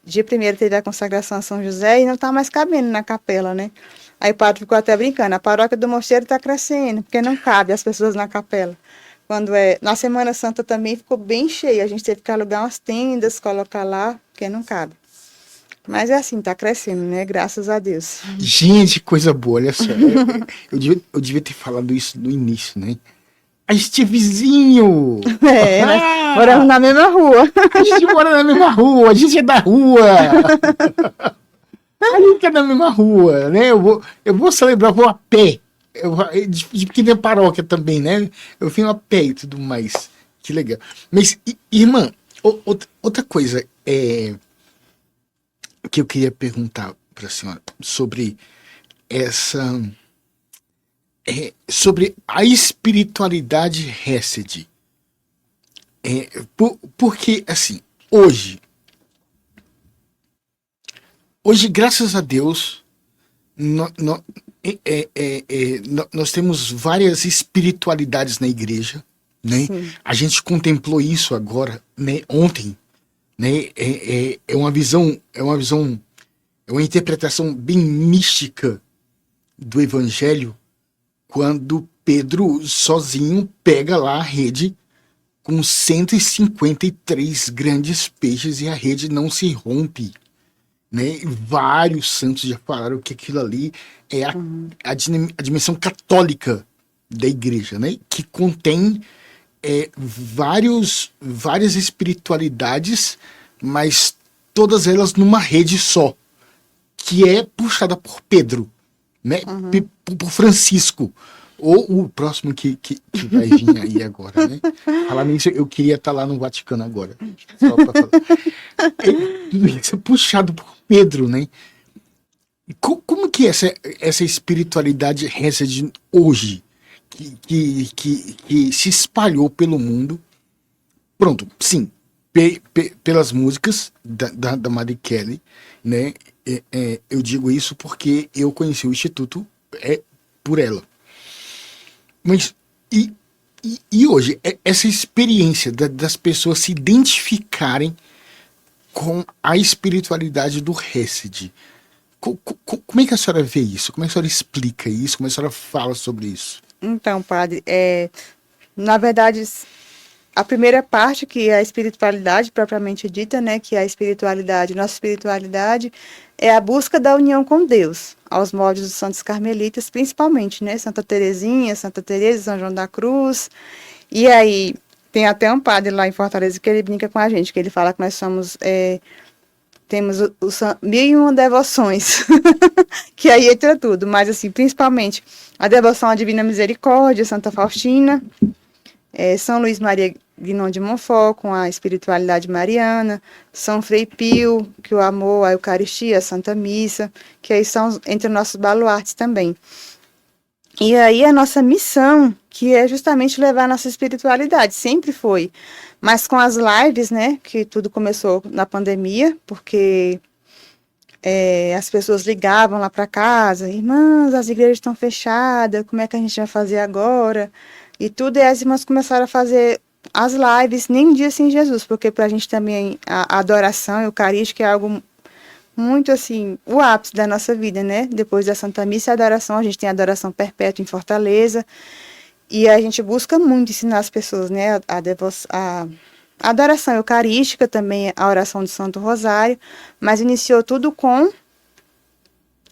dia primeiro teve a consagração a São José e não está mais cabendo na capela, né? Aí o padre ficou até brincando, a paróquia do Mosteiro está crescendo, porque não cabe as pessoas na capela. Na Semana Santa também ficou bem cheio, a gente teve que alugar umas tendas, colocar lá, porque não cabe. Mas é assim, tá crescendo, né? Graças a Deus. Gente, coisa boa, olha só. Eu devia ter falado isso no início, né? A gente é vizinho! Nós moramos na mesma rua. A gente mora na mesma rua, a gente é da rua! A gente é da mesma rua, né? Eu vou celebrar, vou a pé. De pequena paróquia também, né? Eu venho a pé e tudo mais. Que legal. Mas, irmã, outra coisa que eu queria perguntar para a senhora sobre sobre a espiritualidade Hesed. Porque, assim, hoje, graças a Deus, nós temos várias espiritualidades na igreja, né? A gente contemplou isso agora, né? Ontem, né? É uma interpretação bem mística do Evangelho, quando Pedro sozinho pega lá a rede com 153 grandes peixes e a rede não se rompe, né? Vários santos já falaram que aquilo ali é a dimensão católica da igreja, né? Que contém várias espiritualidades, mas todas elas numa rede só, que é puxada por Pedro, né? Por Francisco, ou o próximo que vai vir aí agora, né? Falar nisso, eu queria estar lá no Vaticano agora, só pra falar. Isso é puxado por Pedro, né? Como que é essa espiritualidade Hesed hoje, que se espalhou pelo mundo? Pronto, sim, pelas músicas da Mari Kelly, né? Eu digo isso porque eu conheci o Instituto por ela. Mas e hoje, essa experiência das pessoas se identificarem com a espiritualidade do Hesed, como é que a senhora vê isso? Como é que a senhora explica isso? Como é que a senhora fala sobre isso? Então, padre, na verdade, a primeira parte, que é a espiritualidade propriamente dita, né, que é a espiritualidade, nossa espiritualidade é a busca da união com Deus, aos moldes dos santos carmelitas, principalmente, né, Santa Teresinha, Santa Teresa, São João da Cruz. E aí tem até um padre lá em Fortaleza que ele brinca com a gente, que ele fala que nós somos temos 1001 devoções, que aí entra tudo, mas assim, principalmente a devoção à Divina Misericórdia, Santa Faustina, São Luís Maria Guinon de Montfort, com a espiritualidade mariana, São Frei Pio, que o amor, a Eucaristia, a Santa Missa, que aí são entre nossos baluartes também. E aí a nossa missão, que é justamente levar a nossa espiritualidade, sempre foi. Mas com as lives, né, que tudo começou na pandemia, porque as pessoas ligavam lá para casa, irmãs, as igrejas estão fechadas, como é que a gente vai fazer agora? E tudo, e as irmãs começaram a fazer as lives, nem um dia sem Jesus, porque para a gente também a adoração eucarística é algo muito assim, o ápice da nossa vida, né? Depois da Santa Missa e a adoração, a gente tem a adoração perpétua em Fortaleza, e a gente busca muito ensinar as pessoas, né? A adoração eucarística, também a oração do Santo Rosário, mas iniciou tudo com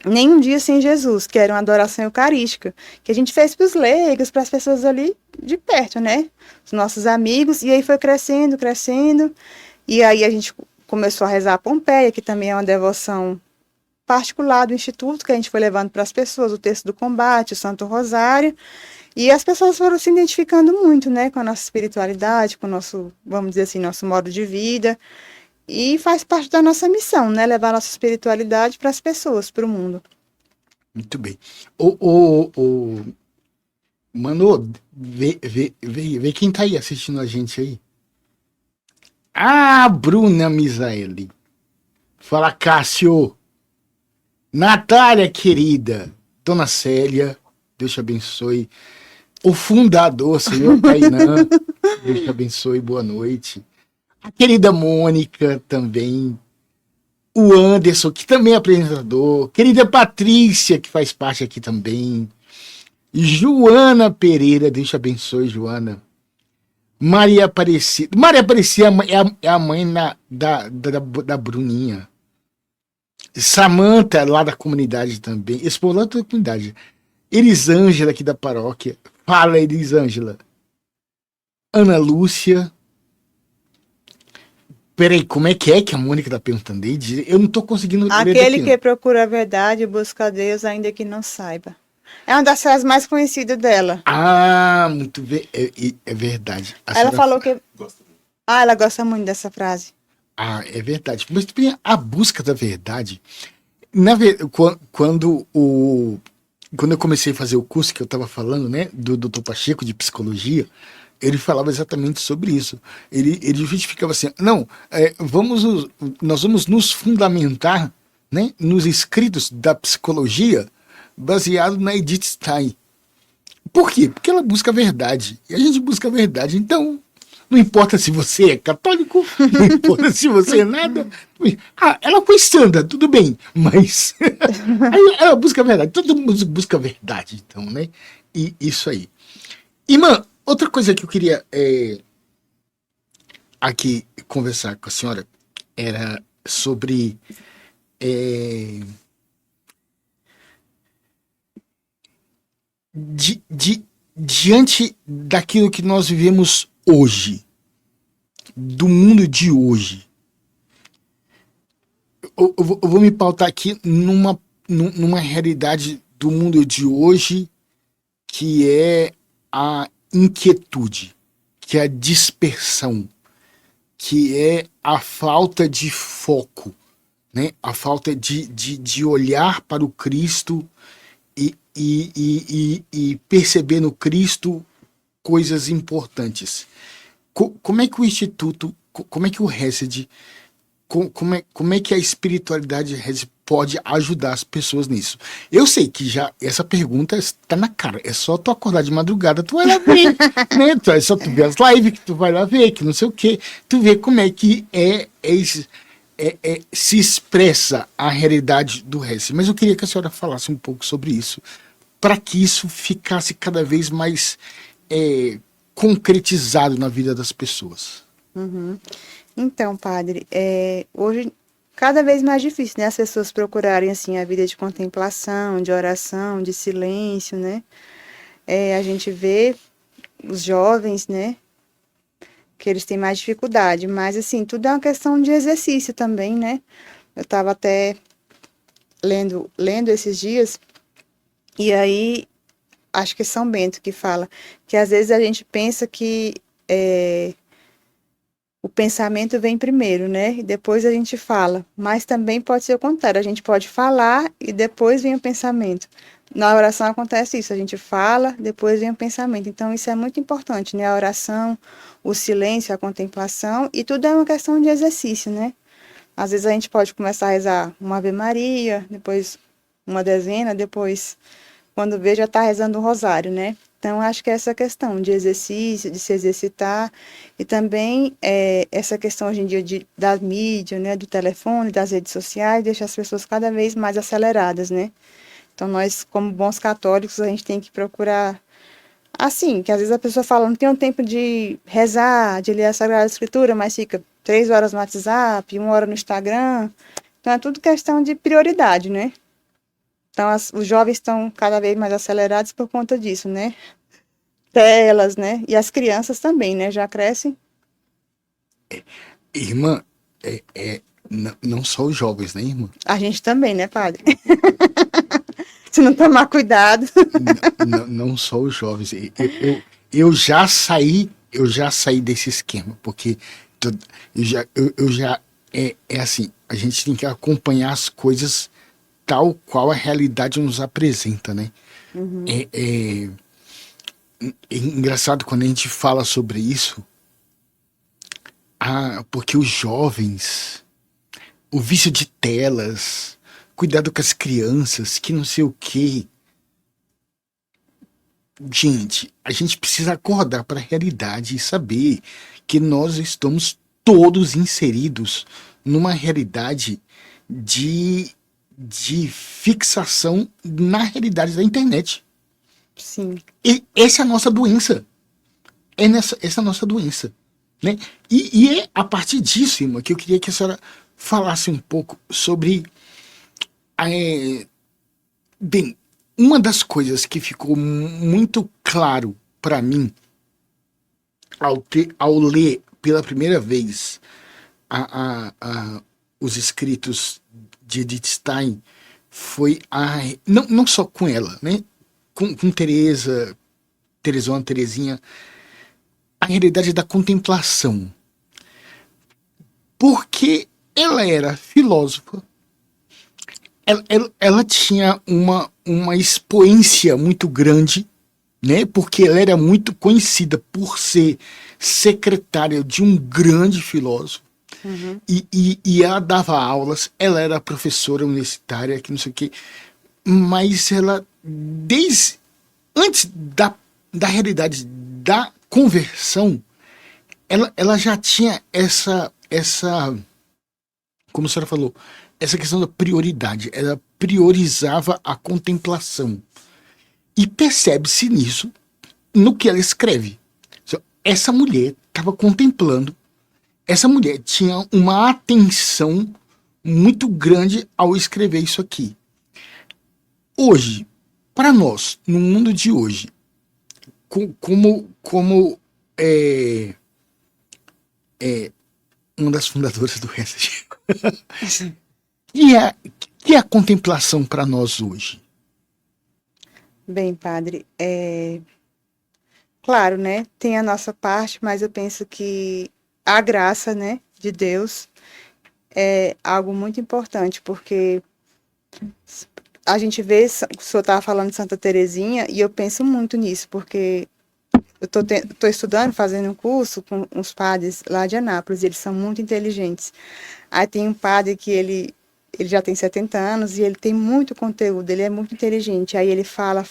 Nem um Dia Sem Jesus, que era uma adoração eucarística, que a gente fez para os leigos, para as pessoas ali de perto, né? Os nossos amigos, e aí foi crescendo, e aí a gente começou a rezar a Pompeia, que também é uma devoção particular do Instituto, que a gente foi levando para as pessoas, o Texto do Combate, o Santo Rosário, e as pessoas foram se identificando muito, né, com a nossa espiritualidade, com o nosso, vamos dizer assim, nosso modo de vida, e faz parte da nossa missão, né, levar a nossa espiritualidade para as pessoas, para o mundo. Muito bem. Mano, vê quem tá aí assistindo a gente aí. Ah, Bruna Misaeli. Fala, Cássio. Natália, querida. Dona Célia, Deus te abençoe. O fundador, senhor Kainan, Deus te abençoe, boa noite. A querida Mônica também. O Anderson, que também é apresentador. Querida Patrícia, que faz parte aqui também. Joana Pereira, Deus te abençoe, Joana. Maria Aparecida. Maria Aparecida é a mãe da Bruninha. Samanta, lá da comunidade também. Esse povo lá da comunidade. Elisângela, aqui da paróquia. Fala, Elisângela. Ana Lúcia. Peraí, como é que a Mônica tá perguntando aí? Eu não tô conseguindo ler Aquele daqui, que procura a verdade e busca a Deus, ainda que não saiba. É uma das frases mais conhecidas dela. Ah, muito bem. É verdade. Ela falou que... Ah, ela gosta muito dessa frase. Ah, é verdade. Mas também a busca da verdade... Quando eu comecei a fazer o curso que eu estava falando, né, do Dr. Pacheco de psicologia, ele falava exatamente sobre isso. Ele justificava assim, não, nós vamos nos fundamentar, né, nos escritos da psicologia baseado na Edith Stein. Por quê? Porque ela busca a verdade. E a gente busca a verdade. Então, não importa se você é católico, não importa se você é nada. Ah, ela foi santa, tudo bem, mas ela busca a verdade. Todo mundo busca a verdade, então, né? E isso aí. Irmã, outra coisa que eu queria aqui conversar com a senhora era sobre diante daquilo que nós vivemos hoje, do mundo de hoje. Eu vou me pautar aqui numa realidade do mundo de hoje que é a inquietude, que é a dispersão, que é a falta de foco, né? A falta de olhar para o Cristo e perceber no Cristo coisas importantes. Como é que o Instituto, como é que o Hesed, como é que a espiritualidade Hesed pode ajudar as pessoas nisso? Eu sei que já essa pergunta está na cara, é só tu acordar de madrugada, tu vai lá ver, né? É só tu ver as lives que tu vai lá ver, que não sei o que, tu vê como é que se expressa a realidade do Hesed. Mas eu queria que a senhora falasse um pouco sobre isso, para que isso ficasse cada vez mais concretizado na vida das pessoas. Uhum. Então, padre, hoje cada vez mais difícil, né? As pessoas procurarem, assim, a vida de contemplação, de oração, de silêncio, né? A gente vê os jovens, né? Que eles têm mais dificuldade, mas, assim, tudo é uma questão de exercício também, né? Eu estava até lendo esses dias, e aí, acho que é São Bento que fala, que às vezes a gente pensa que o pensamento vem primeiro, né? E depois a gente fala. Mas também pode ser o contrário. A gente pode falar e depois vem o pensamento. Na oração acontece isso. A gente fala, depois vem o pensamento. Então isso é muito importante, né? A oração, o silêncio, a contemplação. E tudo é uma questão de exercício, né? Às vezes a gente pode começar a rezar uma Ave Maria, depois uma dezena, depois, quando vê, já está rezando o rosário, né? Então, acho que é essa questão de exercício, de se exercitar, e também essa questão hoje em dia da mídia, né, do telefone, das redes sociais, deixa as pessoas cada vez mais aceleradas, né? Então, nós, como bons católicos, a gente tem que procurar, assim, que às vezes a pessoa fala, não tem tempo de rezar, de ler a Sagrada Escritura, mas fica 3 horas no WhatsApp, 1 hora no Instagram. Então, é tudo questão de prioridade, né? Então, os jovens estão cada vez mais acelerados por conta disso, né? Telas, né? E as crianças também, né? Já crescem. Irmã, não só os jovens, né, irmã? A gente também, né, padre? Se não tomar cuidado. Não só os jovens. Eu já saí desse esquema, porque eu já assim, a gente tem que acompanhar as coisas tal qual a realidade nos apresenta, né? Uhum. É engraçado quando a gente fala sobre isso, porque os jovens, o vício de telas, cuidado com as crianças, que não sei o quê. Gente, a gente precisa acordar para a realidade e saber que nós estamos todos inseridos numa realidade de fixação na realidade da internet. Sim. E essa é a nossa doença. Essa é a nossa doença. Né? E é a partir disso, irmã, que eu queria que a senhora falasse um pouco sobre... Bem, uma das coisas que ficou muito claro para mim ao ler pela primeira vez os escritos de Edith Stein foi não só com ela, né? Com Terezinha, a realidade da contemplação. Porque ela era filósofa, ela tinha uma expoência muito grande, né? Porque ela era muito conhecida por ser secretária de um grande filósofo. Uhum. E ela dava aulas, ela era professora universitária, que não sei o quê, mas ela, desde antes da realidade da conversão, ela já tinha essa, como a senhora falou, essa questão da prioridade. Ela priorizava a contemplação. E percebe-se nisso no que ela escreve. Essa mulher estava contemplando. Essa mulher tinha uma atenção muito grande ao escrever isso aqui. Hoje, para nós, no mundo de hoje, como uma das fundadoras do Hesed, que é a contemplação para nós hoje? Bem, padre, claro, né? Tem a nossa parte, mas eu penso que a graça, né, de Deus é algo muito importante, porque a gente vê, o senhor estava falando de Santa Terezinha, e eu penso muito nisso, porque eu estou estudando, fazendo um curso com uns padres lá de Anápolis, e eles são muito inteligentes. Aí tem um padre que ele já tem 70 anos e ele tem muito conteúdo, ele é muito inteligente. Aí ele fala,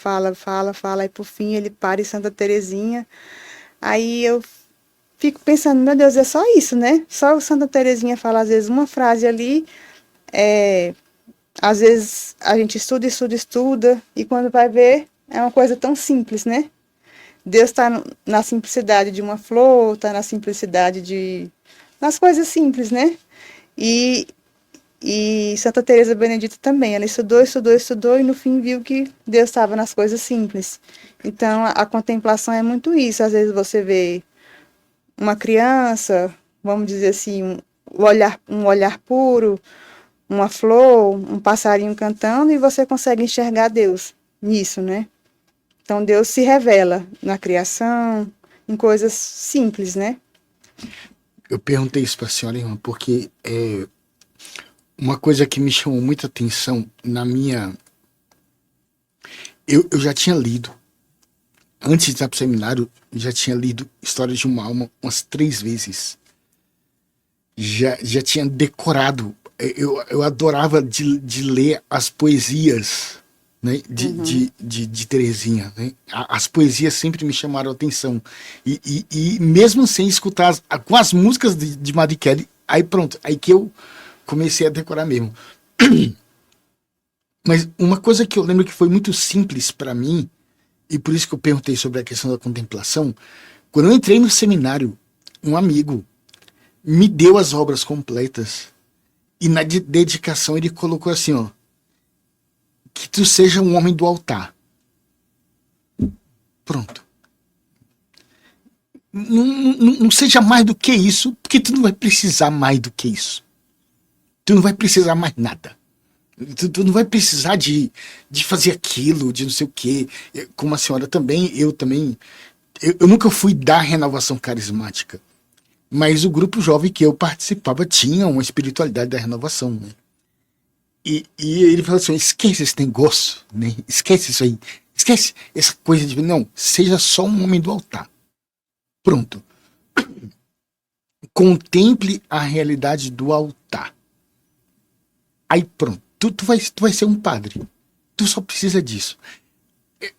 e por fim ele para em Santa Terezinha. Aí eu fico pensando, meu Deus, é só isso, né? Só Santa Terezinha fala, às vezes, uma frase ali, às vezes a gente estuda, e quando vai ver, é uma coisa tão simples, né? Deus está na simplicidade de uma flor, está na simplicidade nas coisas simples, né? E Santa Teresa Benedita também, ela estudou, e no fim viu que Deus estava nas coisas simples. Então, a contemplação é muito isso. Às vezes você vê uma criança, vamos dizer assim, um olhar puro, uma flor, um passarinho cantando, e você consegue enxergar Deus nisso, né? Então, Deus se revela na criação, em coisas simples, né? Eu perguntei isso para a senhora, irmã, porque uma coisa que me chamou muita atenção na minha... Eu já tinha lido, antes de estar para o seminário, já tinha lido História de uma Alma umas 3 vezes. Já tinha decorado. Eu adorava de ler as poesias, né, de Terezinha. Né? As poesias sempre me chamaram a atenção. E mesmo sem escutar, com as músicas de Marie Kelly, aí pronto, aí que eu comecei a decorar mesmo. Mas uma coisa que eu lembro que foi muito simples para mim, e por isso que eu perguntei sobre a questão da contemplação, quando eu entrei no seminário, um amigo me deu as obras completas, e na dedicação ele colocou assim, ó, que tu seja um homem do altar. Pronto. Não seja mais do que isso, porque tu não vai precisar mais do que isso. Tu não vai precisar mais nada. Tu não vai precisar de fazer aquilo, de não sei o quê. Como a senhora também, eu também. Eu nunca fui da renovação carismática. Mas o grupo jovem que eu participava tinha uma espiritualidade da renovação. Né? E ele falou assim: esquece esse negócio, né? Esquece isso aí. Esquece essa coisa de. Não, seja só um homem do altar. Pronto. Contemple a realidade do altar. Aí pronto. Tu vai ser um padre. Tu só precisa disso.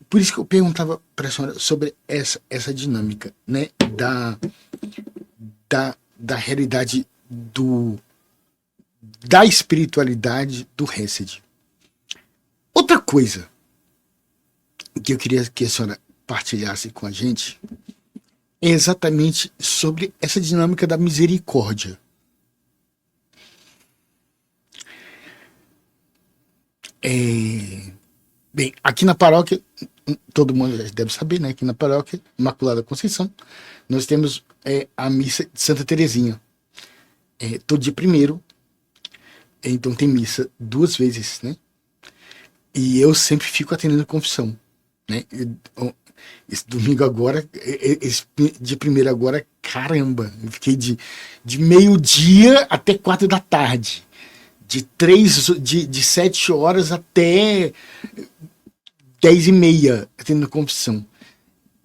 Por isso que eu perguntava para a senhora sobre essa dinâmica, né? da realidade da espiritualidade do Hesed. Outra coisa que eu queria que a senhora partilhasse com a gente é exatamente sobre essa dinâmica da misericórdia. Bem, aqui na paróquia, todo mundo já deve saber, né? Aqui na paróquia Imaculada Conceição, nós temos a missa de Santa Teresinha. Todo dia 1º, então tem missa 2 vezes, né? E eu sempre fico atendendo a confissão, né? Esse domingo agora, esse dia 1º agora, caramba, eu fiquei de meio-dia até 4 da tarde. De 7 horas até 10h30 tendo confissão.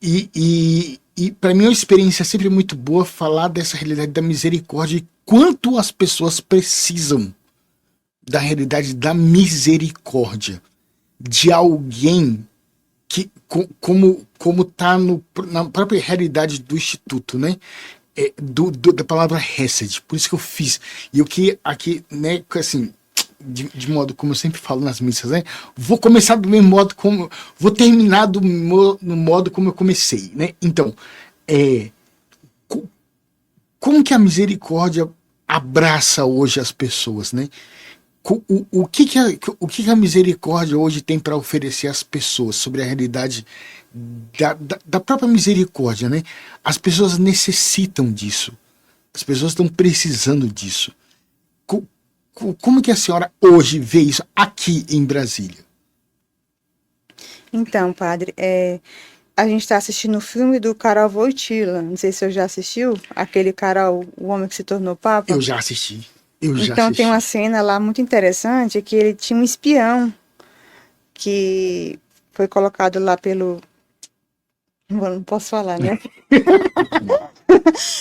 E para mim é uma experiência sempre muito boa falar dessa realidade da misericórdia e quanto as pessoas precisam da realidade da misericórdia, de alguém que, como está na própria realidade do Instituto, né? Da palavra Hesed, por isso que eu fiz. E eu que aqui, né, assim, de modo como eu sempre falo nas missas, né, vou começar do mesmo modo como vou terminar no modo como eu comecei, né? Então, como que a misericórdia abraça hoje as pessoas, né? O que a misericórdia hoje tem para oferecer às pessoas sobre a realidade da própria misericórdia, né? As pessoas necessitam disso. As pessoas estão precisando disso. Como que a senhora hoje vê isso aqui em Brasília? Então, padre, a gente está assistindo o filme do Karol Wojtyla. Não sei se você já assistiu. Aquele Karol, o homem que se tornou papa. Eu já assisti. Então tem uma cena lá muito interessante que ele tinha um espião que foi colocado lá pelo... Não posso falar, né?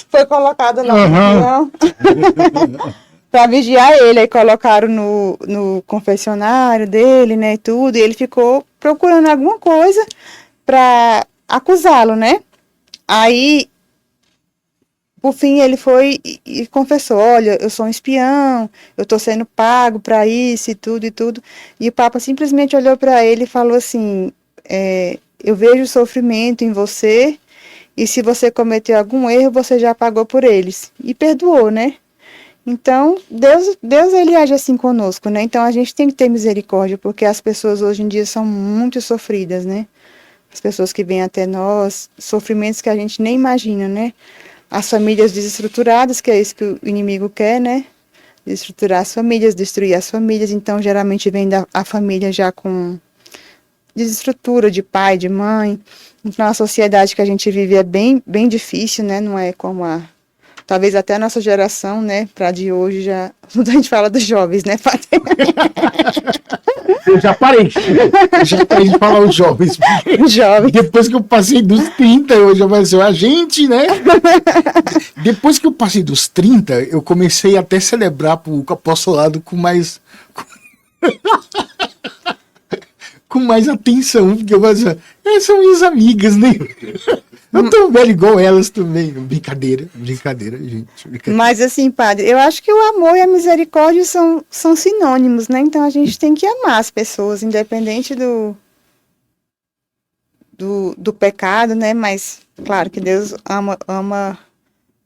Foi colocado lá no espião para vigiar ele. Aí colocaram no confessionário dele, né, e tudo. E ele ficou procurando alguma coisa para acusá-lo, né? Aí, por fim, ele foi e confessou: olha, eu sou um espião, eu estou sendo pago para isso e tudo e tudo. E o Papa simplesmente olhou para ele e falou assim: eu vejo sofrimento em você, e se você cometeu algum erro, você já pagou por eles. E perdoou, né? Então, Deus ele age assim conosco, né? Então, a gente tem que ter misericórdia, porque as pessoas hoje em dia são muito sofridas, né? As pessoas que vêm até nós, sofrimentos que a gente nem imagina, né? As famílias desestruturadas, que é isso que o inimigo quer, né? Desestruturar as famílias, destruir as famílias. Então, geralmente vem a família já com desestrutura de pai, de mãe. Então, a sociedade que a gente vive é bem, bem difícil, né? Não é como talvez até a nossa geração, né? Para de hoje já... A gente fala dos jovens, né, padre? Eu já parei de falar os jovens. Jovem. Depois que eu passei dos 30, eu já vai ser a gente, né? Depois que eu passei dos 30, eu comecei até a celebrar o apostolado com mais... com mais atenção, porque eu falei assim, são minhas amigas, né? Não tão velho igual elas também. Brincadeira, gente. Brincadeira. Mas assim, padre, eu acho que o amor e a misericórdia são sinônimos, né? Então a gente tem que amar as pessoas, independente do pecado, né? Mas, claro que Deus ama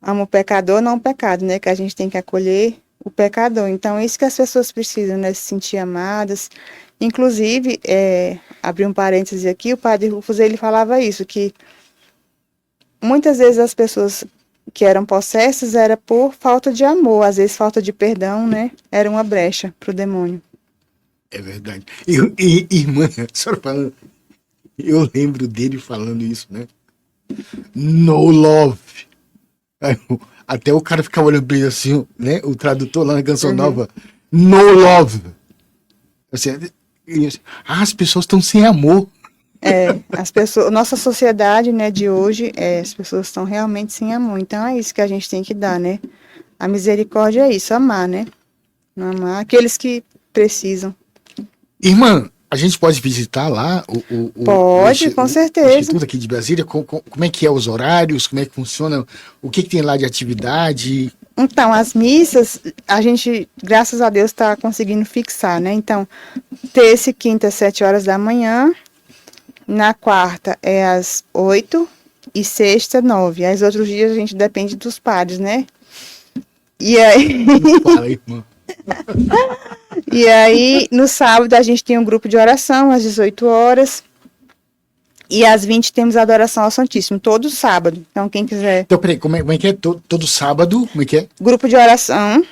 o pecador, não o pecado, né? Que a gente tem que acolher o pecador. Então é isso que as pessoas precisam, né? Se sentir amadas. Inclusive, abrir um parêntese aqui, o padre Rufus, ele falava isso, que muitas vezes as pessoas que eram possessas era por falta de amor, às vezes falta de perdão, né? Era uma brecha para o demônio. É verdade. E irmã, a senhora falando, eu lembro dele falando isso, né? No love. Até o cara ficava olhando pra ele assim, né? O tradutor lá na Canção Nova. No love. Assim, as pessoas estão sem amor. As pessoas, nossa sociedade, né, de hoje, as pessoas estão realmente sem amor. Então é isso que a gente tem que dar, né? A misericórdia é isso, amar, né? Amar aqueles que precisam. Irmã, a gente pode visitar lá Pode, com certeza. O Instituto aqui de Brasília? Como é que é os horários? Como é que funciona? O que tem lá de atividade? Então, as missas, a gente, graças a Deus, está conseguindo fixar, né? Então, terça e quinta, às 7 horas da manhã. Na quarta é às 8 e sexta, 9. Aí, os outros dias a gente depende dos padres, né? E aí, Fala, irmã. e aí, no sábado, a gente tem um grupo de oração às 18 horas. E às 20 temos a adoração ao Santíssimo, todo sábado. Então, quem quiser. Então, peraí, como é que é? Todo sábado, como é que é? Grupo de oração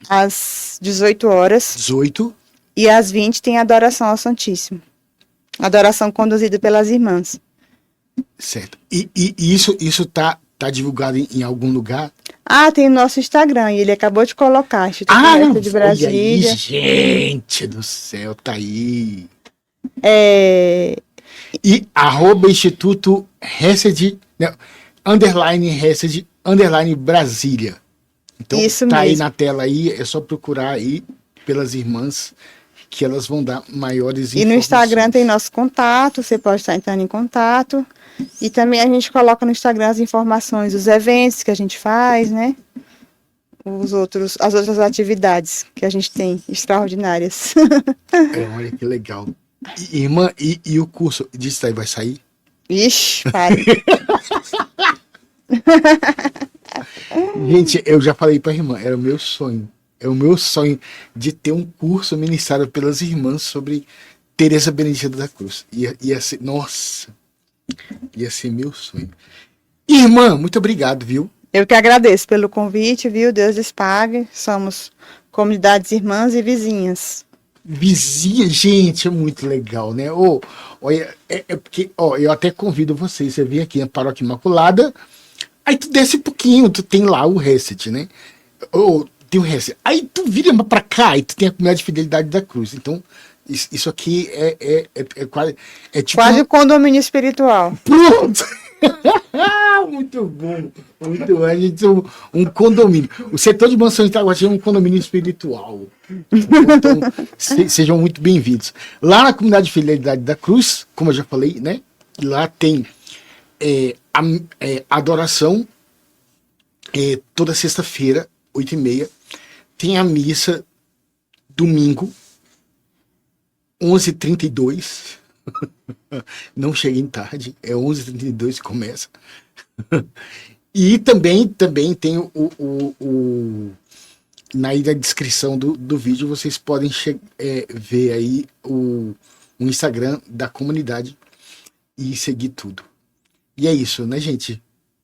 às 18 horas. 18. E às 20 tem a adoração ao Santíssimo. Adoração conduzida pelas irmãs. Certo. E isso tá divulgado em algum lugar? Ah, tem o nosso Instagram, e ele acabou de colocar, Instituto Mestre de olha aí, Brasília. gente do céu, tá aí. É, E @Instituto Hesed, não, _Hesed, _Brasília. Então, Isso tá aí mesmo. na tela aí, é só procurar aí pelas irmãs que elas vão dar maiores E no Instagram tem informações. nosso contato, você pode estar entrando em contato. E também a gente coloca no Instagram as informações dos eventos que a gente faz, né? As outras atividades que a gente tem, extraordinárias. Olha que legal. Irmã, e o curso disso aí vai sair? Ixi, pare. Gente, eu já falei pra irmã, era o meu sonho. É o meu sonho de ter um curso ministrado pelas irmãs sobre Teresa Benedita da Cruz. Ia ser, nossa, ia ser meu sonho. Irmã, muito obrigado, viu? Eu que agradeço pelo convite, viu? Deus lhes pague. Somos comunidades irmãs e vizinhas. Vizinha, gente, é muito legal, né? Olha, é porque, eu até convido vocês, você vir aqui na Paróquia Imaculada, aí tu desce um pouquinho, tu tem lá o Reset, né? Tem o Reset. Aí tu vira pra cá e tu tem a comunidade de fidelidade da Cruz. Então, isso aqui é quase. É tipo. Quase o condomínio espiritual. Pronto! Muito bom. Muito bom. A gente é um condomínio. O setor de mansão de Itaguatinga é um condomínio espiritual. Então, sejam muito bem-vindos. Lá na comunidade de fidelidade da Cruz, como eu já falei, né? Lá tem a adoração toda sexta-feira, 8h30. Tem a missa domingo, 11h32. Não cheguem tarde, é 11h32 que começa. E também tem na descrição do vídeo vocês podem ver aí o Instagram da comunidade e seguir tudo. E é isso, né, gente?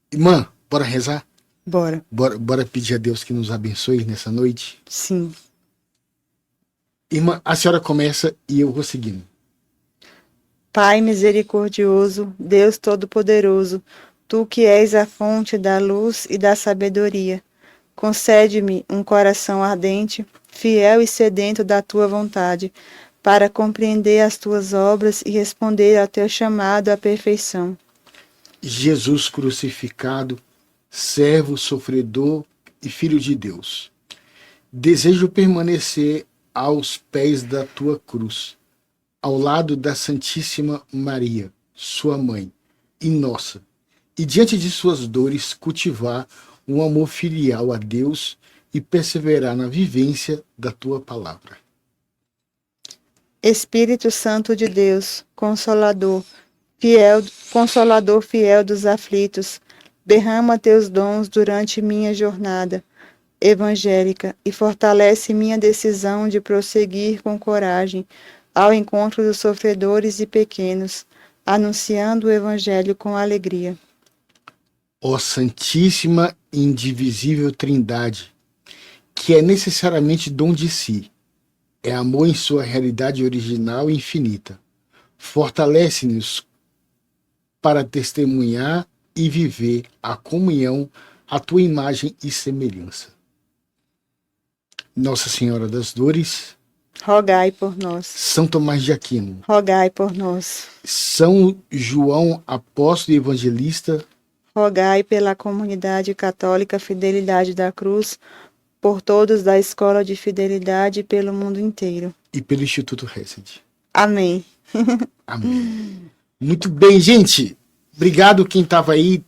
Irmã, bora rezar? Bora. Bora pedir a Deus que nos abençoe nessa noite? Sim. Irmã, a senhora começa e eu vou seguindo. Pai misericordioso, Deus Todo-Poderoso, Tu que és a fonte da luz e da sabedoria, concede-me um coração ardente, fiel e sedento da Tua vontade, para compreender as Tuas obras e responder ao Teu chamado à perfeição. Jesus crucificado, servo sofredor e filho de Deus, desejo permanecer aos pés da Tua cruz, ao lado da Santíssima Maria, sua mãe, e nossa, e diante de suas dores cultivar um amor filial a Deus e perseverar na vivência da tua palavra. Espírito Santo de Deus, consolador fiel dos aflitos, derrama teus dons durante minha jornada evangélica e fortalece minha decisão de prosseguir com coragem ao encontro dos sofredores e pequenos, anunciando o Evangelho com alegria. Ó Santíssima e Indivisível Trindade, que é necessariamente dom de si, é amor em sua realidade original e infinita, fortalece-nos para testemunhar e viver a comunhão à tua imagem e semelhança. Nossa Senhora das Dores, rogai por nós. São Tomás de Aquino, rogai por nós. São João Apóstolo e Evangelista, rogai pela comunidade católica Fidelidade da Cruz, por todos da Escola de Fidelidade pelo mundo inteiro. E pelo Instituto Hesed. Amém. Amém. Muito bem, gente. Obrigado quem estava aí.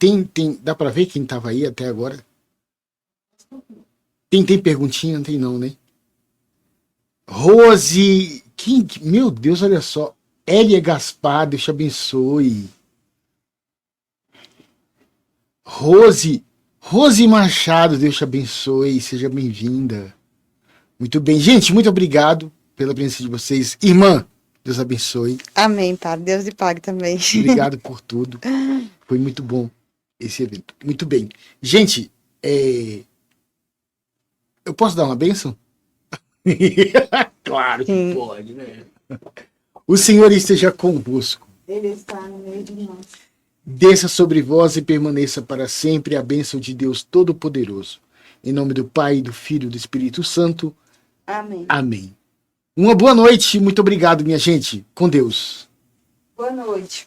Dá para ver quem estava aí até agora? Tem perguntinha? Não tem não, né? Rose... Meu Deus, olha só. Elia Gaspar, Deus te abençoe. Rose Machado, Deus te abençoe. Seja bem-vinda. Muito bem. Gente, muito obrigado pela presença de vocês. Irmã, Deus abençoe. Amém, Padre. Deus lhe pague também. Obrigado por tudo. Foi muito bom esse evento. Muito bem. Gente, eu posso dar uma bênção? Claro que Sim. pode, né? O Senhor esteja convosco. Ele está no meio de nós. Desça sobre vós e permaneça para sempre a bênção de Deus Todo-Poderoso. Em nome do Pai, do Filho e do Espírito Santo. Amém. Amém. Uma boa noite. Muito obrigado, minha gente. Com Deus. Boa noite.